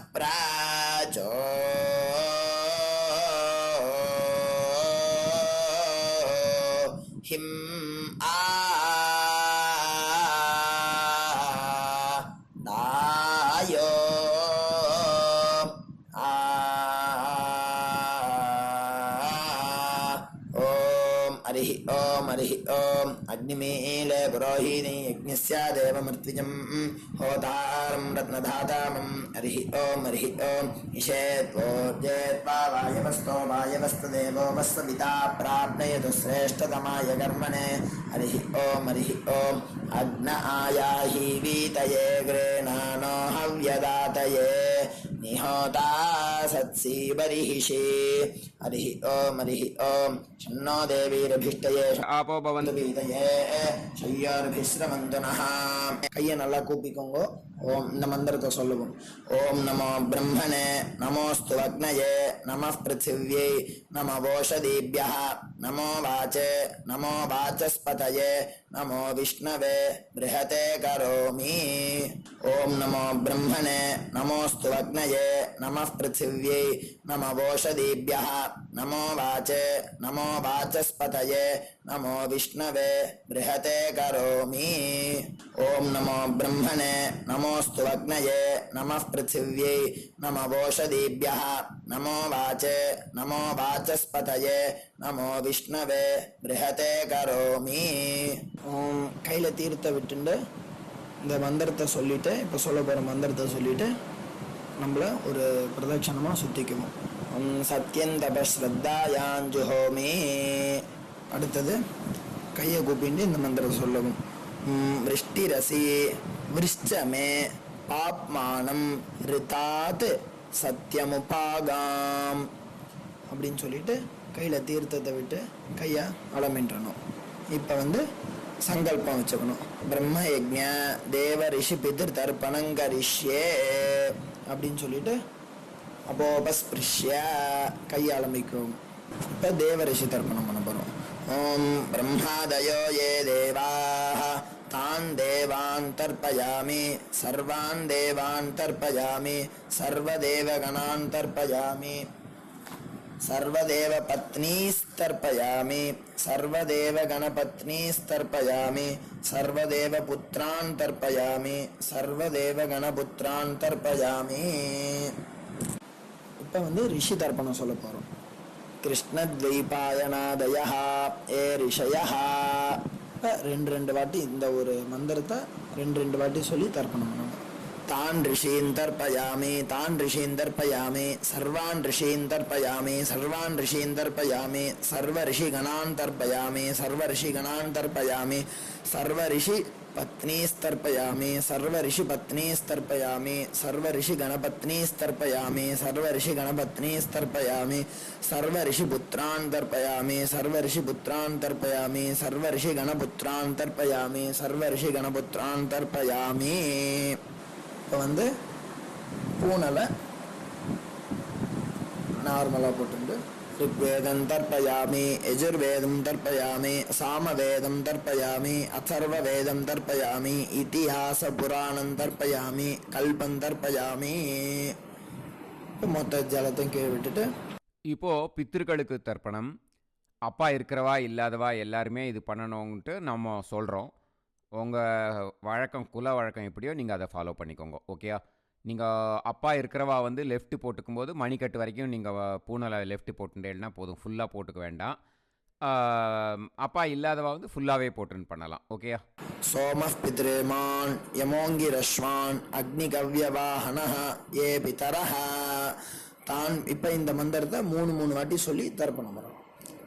हरिः ओम अग्निमीले पुरोहिणी यज्ञस्य देवमर्त्विजं होतारं रत्नधातामं हरिः ओम ईशेत्वोर्जेत्वा वायवस्तो वायवस्तदेवो वस्सविता प्राप्नयतु श्रेष्ठतमाय कर्मणे हरिः ओम अग्न आयाहि वीतये गृह्णानो हव्यदातये निहोता सत्सी बर्हिषि हरिः ओम शन्नो देवीरभिष्टये आपो भवन्तु வீதையே ஷய்யார்பிஸ்ரமந்தனஹ கையை நல்லா கூப்பிக்கோங்க. ஓம் இந்த மந்திரத்தை சொல்லுவோம். ஓம் நமோ பிரம்மணே நமோஸ்து அக்னயே நமः பிருத்திவ்யை நம ஓஷதீப்யः நமோ வாச்சே நமோ வாசஸ்பதயே நமோ விஷ்ணவே ப்ரஹதே கரோமி. ஓம் நமோ பிரம்மணே நமோஸ்து அக்னயே நமः பிருத்திவ்யை நம ஓஷதீப்யः நமோ வாச்சே நமோ வாசஸ்பதயே நமோ விஷ்ணவே ப்ரஹதே கரோமி. ஓம் நமோ பிரம்மணே நமோஸ்து அக்னயே நமः பிருத்திவ்யை நம ஓஷதீப்யः நமோ வாச்சே நமோ வாசஸ்பதயே நமோ விஷ்ணவே ப்ரஹதே கரோமி. ஓம் கையில் தீர்த்த விட்டுண்டு இந்த மந்திரத்தை சொல்லிட்டு இப்போ சொல்ல போகிற மந்திரத்தை சொல்லிட்டு நம்மளை ஒரு பிரதட்சணமாக சுற்றிக்குவோம். சத்யந்தபஸ்ரத்தாயாஞ்சுஹோமி. அடுத்தது கையை கூப்பிட்டு இந்த மந்திரத்தை சொல்லவும். விருஷ்டிரசி விருஷ்சமே பாப்மானம் ரிதாத் சத்யமுபாகாம் அப்படின்னு சொல்லிட்டு கையில் தீர்த்தத்தை விட்டு கையை அலமின்றணும். இப்போ சங்கல்பம் வச்சுக்கணும். பிரம்ம யஜ்ஞ தேவ ரிஷி பிதிர் தர்ப்பணங்கரிஷ்யே அப்படின்னு சொல்லிட்டு அப்போபஸ்பிருஷ்ய கையை ஆரம்பிக்கும். இப்போ தேவ ரிஷி தர்ப்பணம் பண்ண போகிறோம். ஓம் பிரம்மாதயோ யே தேவாः तान् देवान् तर्पयामि सर्वान् देवान् तर्पयामि सर्वदेवगणान् तर्पयामि सर्वदेवपत्नीस्तर्पयामि सर्वदेवगणपत्नीस्तर्पयामि सर्वदेवपुत्रान् तर्पयामि सर्वदेवगणपुत्रान् तर्पयामि. இப்போ ரிஷி தர்ப்பணம் சொல்ல போகிறோம். கிருஷ்ணத்வைபாயனாதயः ஏ ரிஷயः. ரெண்டு வாட்டி இந்த ஒரு மந்திரத்தை ரெண்டு வாட்டி சொல்லி தர்ப்பணம் பண்ணணும். தான் ரிஷீன் தர்ப்பயாமி, தான் ரிஷீன் தர்ப்பயாமி, சர்வான் ரிஷீன் தர்ப்பயாமி, சர்வான் ரிஷீன் தர்ப்பயாமி, சர்வ ரிஷி கணான் தர்ப்பயாமி, சர்வ ரிஷி கணான் தர்ப்பயாமி, சர்வ ரிஷி பத்னீஸ்தர்ப்பயாமி, சர்வ ரிஷி பத்னீஸ்தர்ப்பயாமி, சர்வ ரிஷி கணபத்னீஸ்தர்ப்பயாமி, சர்வ ரிஷி கணபத்னீஸ்தர்ப்பயாமி, சர்வ ரிஷி புத்ரான் தர்ப்பயாமி, சர்வ ரிஷி புத்ரான் தர்ப்பயாமி, சர்வ ரிஷி கணபுத்ரான் தர்ப்பயாமி, சர்வ ரிஷி கணபுத்ரான் தர்ப்பயாமி. இப்போ வந்து பூனலை நார்மலாக போட்டு ऋग्वेदं तर्पयामि, यजुर्वेदं तर्पयामि, सामवेदं तर्पयामि, अथर्ववेदं तर्पयामि, इतिहासपुराणं तर्पयामि, कल्पं तर्पयामि. மொத்த ஜலத்தையும் கீழே விட்டுட்டு இப்போது பித்திருக்களுக்கு தர்ப்பணம். அப்பா இருக்கிறவா இல்லாதவா எல்லாருமே இது பண்ணணுன்ட்டு நம்ம சொல்கிறோம். உங்கள் வழக்கம் குல வழக்கம் எப்படியோ நீங்கள் அதை ஃபாலோ பண்ணிக்கோங்க. ஓகேயா? நீங்கள் அப்பா இருக்கிறவா வந்து லெஃப்ட் போட்டுக்கும்போது மணிக்கட்டு வரைக்கும் நீங்கள் பூனலை லெஃப்ட் போட்டுட்டேன்னா போதும், ஃபுல்லாக போட்டுக்க வேண்டாம். அப்பா இல்லாதவா வந்து ஃபுல்லாகவே போட்டுன்னு பண்ணலாம். ஓகேயா? சோம பித்ரேமான் யமோங்கிரஸ்வான் அக்னிகவ்யவாஹனஹ ஏ பிதரஹ. தான் இப்போ இந்த மந்திரத்தை மூணு வாட்டி சொல்லி தர்ப்பணம் பண்ணணும்.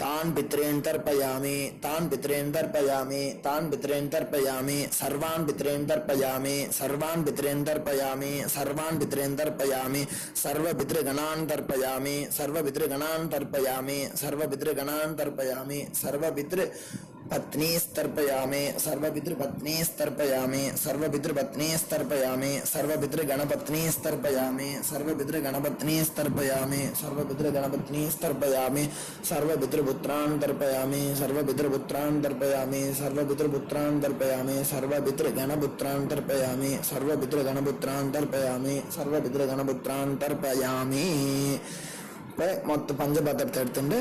तान् पितॄन् तर्पयामि, तान् पितॄन् तर्पयामि, तान् पितॄन् तर्पयामि, सर्वान् पितॄन् तर्पयामि, सर्वान् पितॄन् तर्पयामि, सर्वान् पितॄन् तर्पयामि, सर्वपितृगणान् तर्पयामि, सर्वपितृगणान् तर्पयामि, सर्वपितृगणान् तर्पयामि, सर्वपितृपत्नीस्तर्पयामि, सर्वपितृपत्नीस्तर्पयामि, सर्वपितृपत्नीस्तर्पयामि, सर्वपितृगणपत्नीस्तर्पयामि, सर्वपितृगणपत्नीस्तर्पयामि, सर्वपितृगणपत्नीस्तर्पयामि, सर्वपितृपुत्रान् तर्पयामि, सर्वपितृपुत्रान् तर्पयामि, सर्वपितृपुत्रान् तर्पयामि, सर्वपितृगणपुत्रान् तर्पयामि, सर्वपितृगणपुत्रान् तर्पयामि, सर्वपितृगणपुत्रान् तर्पयामि. இப்போ மொத்த பஞ்சபாத்திரத்தை எடுத்துட்டு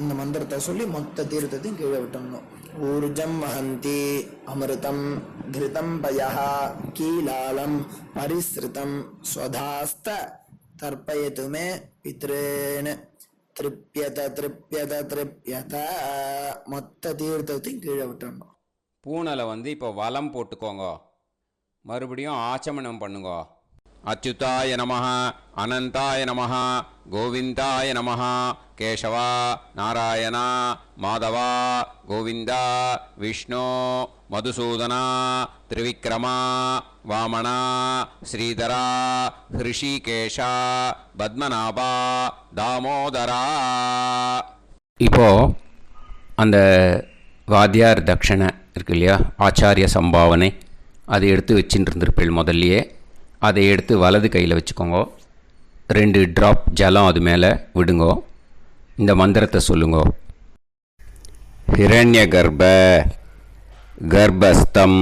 இந்த மந்திரத்தை சொல்லி மொத்த தீர்த்தத்தையும் கீழே விட்டணும். ஊர்ஜம் வஹந்தி அமிர்தம் கிருதம் பயஹ கீலாலம் பரிஸ்ருதம் ஸ்வதாஸ்த தர்ப்பயதுமே பித்ரேன திருப்யத திருப்யத திருப்யத. மொத்த தீர்த்தத்தையும் கீழே விட்டணும். பூனலை வந்து இப்போ வலம் போட்டுக்கோங்க. மறுபடியும் ஆச்சமனம் பண்ணுங்க. அச்சுதாய நமஹ, அனந்தாய நமஹ, கோவிந்தாய நமஹ, கேசவா, நாராயணா, மாதவா, கோவிந்தா, விஷ்ணு, மதுசூதனா, திரிவிக்ரமா, வாமனா, ஸ்ரீதரா, ஹிருஷிகேஷா, பத்மநாபா, தாமோதரா. இப்போது அந்த வாத்தியார் தட்சணை இருக்கு இல்லையா, ஆச்சாரிய சம்பாவனை, அதை எடுத்து வச்சுட்டு இருந்திருப்பேள் முதல்லையே. அதை எடுத்து வலது கையில் வச்சுக்கோங்க. 2 ட்ராப் ஜலம் அது மேலே விடுங்கோ. இந்த மந்திரத்தை சொல்லுங்கோ. ஹிரண்ய கர்ப்ப கர்ப்பஸ்தம்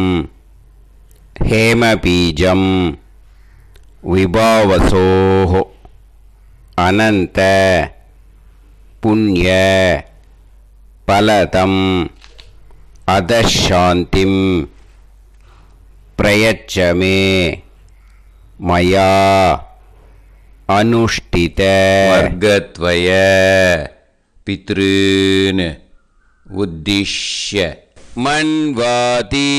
ஹேமபீஜம் விபாவசோஹோ அனந்த புண்ணிய பலதம் அதசாந்திம் பிரயச்சமே மயா அனுஷ்டித வர்க்கத்வய பித்ருன் உத்திஷ்ய மன்வாதி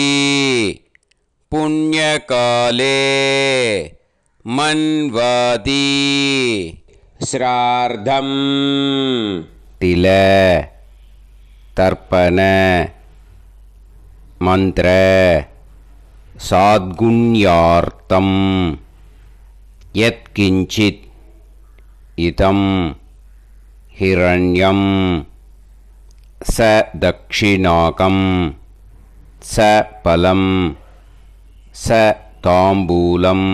புண்ணியகாலே மன்வாதி ஸ்ரார்த்தம் தில தர்ப்பண மந்திர சாத்குண்யார்த்தம் யத்கிஞ்சித் இதம் ஹிரண்யம் ச தக்ஷிணாகம் ச பலம் ச தாம்பூலம்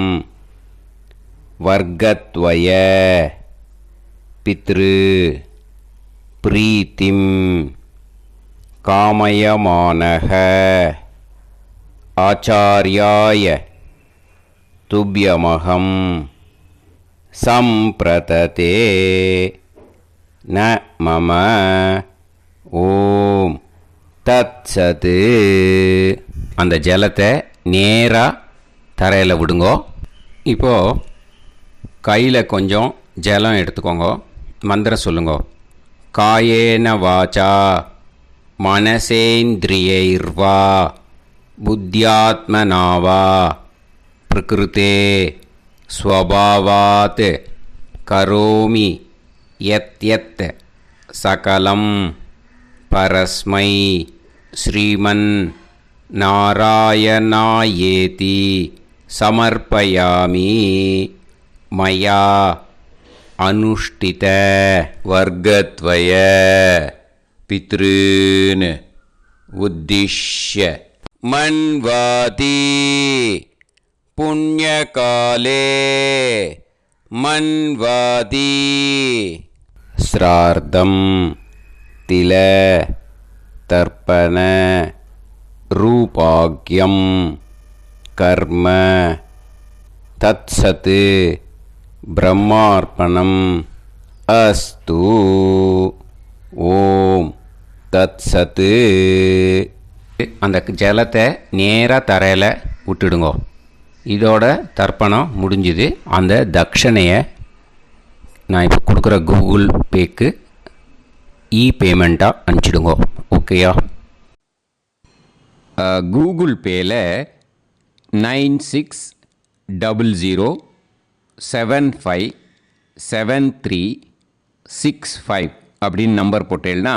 வர்க்கத்வய பித்ரு பிரீத்திம் காமயமானஹ ஆச்சார்யாய துப்யமகம் சம்பிரததே ந மம ஓம் தத்சத். அந்த ஜலத்தை நேராக தரையில் விடுங்கோ. இப்போது கையில் கொஞ்சம் ஜலம் எடுத்துக்கோங்க. மந்திரம் சொல்லுங்கோ. காயேன வாச்சா மனசேந்திரியைர்வா புத்தியாத்மனா வா பிரகிருதே ஸ்வபாவாத் கரோமி யத் யத் சகலம் பரஸ்மை ஸ்ரீமன் நாராயணாயேதி சமர்ப்பயாமி மயா அனுஷ்டித வர்க்கத்வய பித்ருன் உத்திஷ்ய மன்வாதி புண்ணியகாலே மன்வாதி ஸ்ரார்த்தம் தில தர்ப்பண ரூபாக்யம் கர்ம தத்சத் பிரம்மார்ப்பணம் அஸ்து ஓம் தத்சத். அந்த ஜலத்தை நேராக தரையில் விட்டுடுங்கோ. இதோட தர்ப்பணம் முடிஞ்சுது. அந்த தட்சணையை நான் இப்போ கொடுக்குற கூகுள் பேக்கு பேமெண்ட்டாக அனுப்பிச்சிடுங்கோ. ஓகேயா? கூகுள் பேயில் 9600757365 அப்படின்னு நம்பர் போட்டேன்னா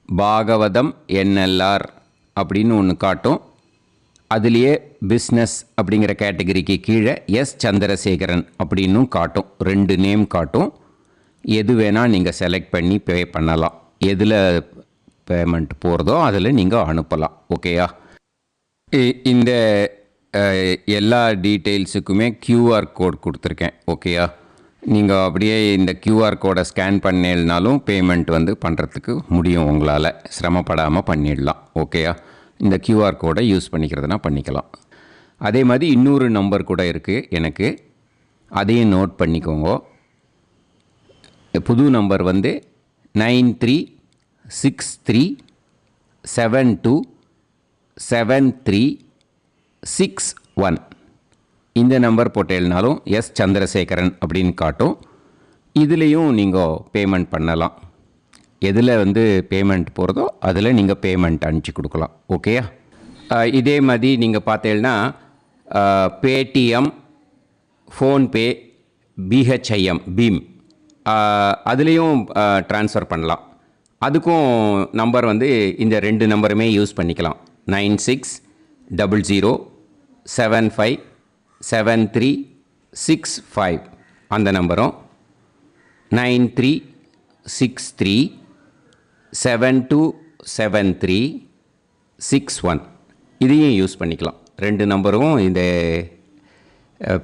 பாகவதம் என்எல்ஆர் அப்படின்னு ஒன்று காட்டும். அதுலேயே பிஸ்னஸ் அப்படிங்கிற கேட்டகரிக்கு கீழே எஸ் சந்திரசேகரன் அப்படின்னும் காட்டும். 2 நேம் காட்டும். எது வேணால் நீங்கள் செலக்ட் பண்ணி பே பண்ணலாம். எதில் பேமெண்ட் போகிறதோ அதில் நீங்கள் அனுப்பலாம். ஓகேயா? இந்த எல்லா டீட்டெயில்ஸுக்குமே கியூஆர் கோட் கொடுத்துருக்கேன். ஓகேயா? நீங்கள் அப்படியே இந்த கியூஆர் கோடை ஸ்கேன் பண்ணினாலும் பேமெண்ட் பண்ணுறதுக்கு முடியும். உங்களால் சிரமப்படாமல் பண்ணிடலாம். ஓகேயா? இந்த கியூஆர் கோடை யூஸ் பண்ணிக்கிறதுனா பண்ணிக்கலாம். அதே மாதிரி இன்னொரு நம்பர் கூட இருக்குது எனக்கு. அதையும் நோட் பண்ணிக்கோங்க. புது நம்பர் 9363727361. இந்த நம்பர் போட்டேல்னாலும் எஸ் சந்திரசேகரன் அப்படின்னு காட்டும். இதுலேயும் நீங்கள் பேமெண்ட் பண்ணலாம். எதில் பேமெண்ட் போகிறதோ அதில் நீங்கள் பேமெண்ட் அனுப்பிச்சி கொடுக்கலாம். ஓகேயா? இதே மாதிரி நீங்கள் பார்த்தேன்னா பேடிஎம், ஃபோன்பே, பிஹெச்ஐஎம், பீம் அதுலேயும் ட்ரான்ஸ்ஃபர் பண்ணலாம். அதுக்கும் நம்பர் இந்த 2 நம்பருமே யூஸ் பண்ணிக்கலாம். 9600757365 அந்த நம்பரும் 9363727361 இதையும் யூஸ் பண்ணிக்கலாம். 2 நம்பரும் இந்த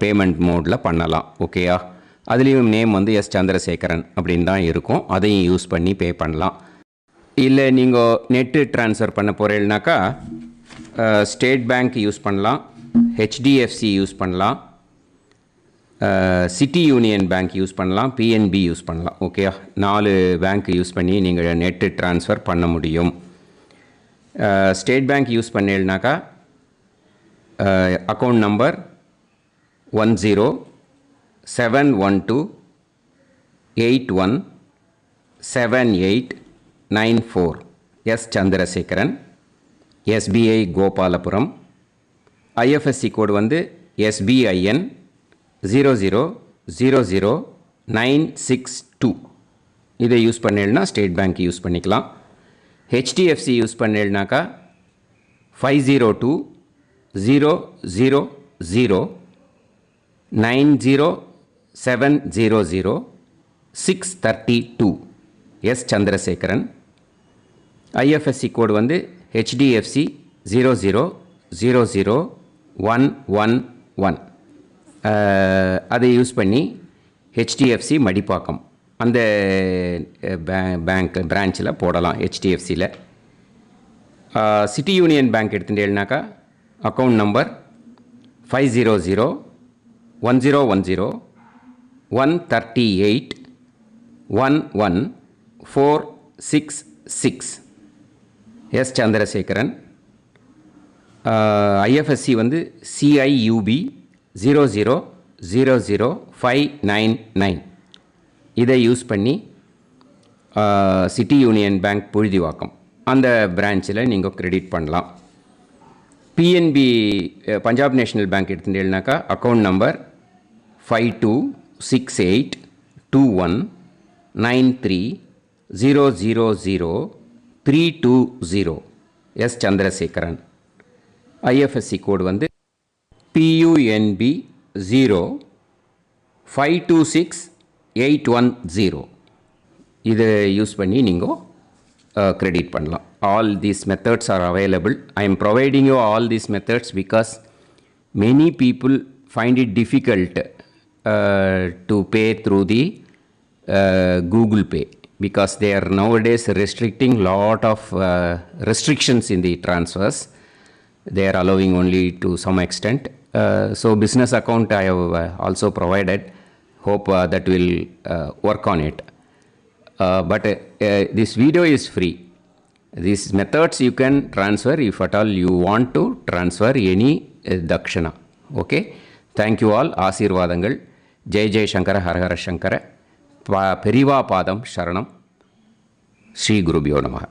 பேமெண்ட் மோடில் பண்ணலாம். ஓகேயா? அதுலேயும் நேம் எஸ் சந்திரசேகரன் அப்படின்னு தான் இருக்கும். அதையும் யூஸ் பண்ணி பே பண்ணலாம். இல்லை நீங்கள் நெட்டு ட்ரான்ஸ்ஃபர் பண்ண போகிறீங்கனாக்கா ஸ்டேட் பேங்க் யூஸ் பண்ணலாம், ஹெச்டிஎஃப்சி யூஸ் பண்ணலாம், சிட்டி யூனியன் பேங்க் யூஸ் பண்ணலாம், பிஎன்பி யூஸ் பண்ணலாம். ஓகேயா? 4 பேங்க் யூஸ் பண்ணி நீங்கள் நெட்டு ட்ரான்ஸ்ஃபர் பண்ண முடியும். ஸ்டேட் பேங்க் யூஸ் பண்ணீங்கனாக்கா account number 1071281789 S Chandrasekaran, SBI Gopalapuram. IFSC code SBIN 0000962. இதை யூஸ் பண்ணீங்கன்னா ஸ்டேட் பேங்க் யூஸ் பண்ணிக்கலாம். ஹெச்டிஎஃப்சி யூஸ் பண்ணீங்கனாக்கா 502000900700 S Chandrasekaran. IFSC code HDFC 0000111. அதை யூஸ் பண்ணி ஹெச்டிஎஃப்சி மடிப்பாக்கம் அந்த பேங்க் பிரான்ச்சில் போடலாம். ஹெச்டிஎஃப்சியில் சிட்டி யூனியன் பேங்க் எடுத்துட்டேன்னாக்கா account number 5001010381146 S Chandrasekaran. IFSC CIUB 0000599. இதை யூஸ் பண்ணி சிட்டி யூனியன் பேங்க் புழுதிவாக்கம் அந்த பிரான்ச்சில் நீங்கள் கிரெடிட் பண்ணலாம். பிஎன்பி பஞ்சாப் நேஷ்னல் பேங்க் எடுத்துட்டீங்கன்னாக்கா account number 52682193000320 S Chandrasekaran. IFSC code வந்து PUNB 0526810. இதை யூஸ் பண்ணி நீங்கள் கிரெடிட் பண்ணலாம். All these methods are available. I am providing you all these methods because many people find it difficult to pay through the Google Pay because they are nowadays restricting lot of restrictions in the transfers. They are allowing only to some extent. So business account I have also provided. Hope that will work on it. But this video is free. These methods you can transfer if at all you want to transfer any dakshana. Okay. Thank you all. ஆசீர்வாதங்கள். ஜெய் ஜெய் சங்கர ஹரஹர சங்கர. பெரிவா பாதம் சரணம். ஸ்ரீ குருபியோ நமः.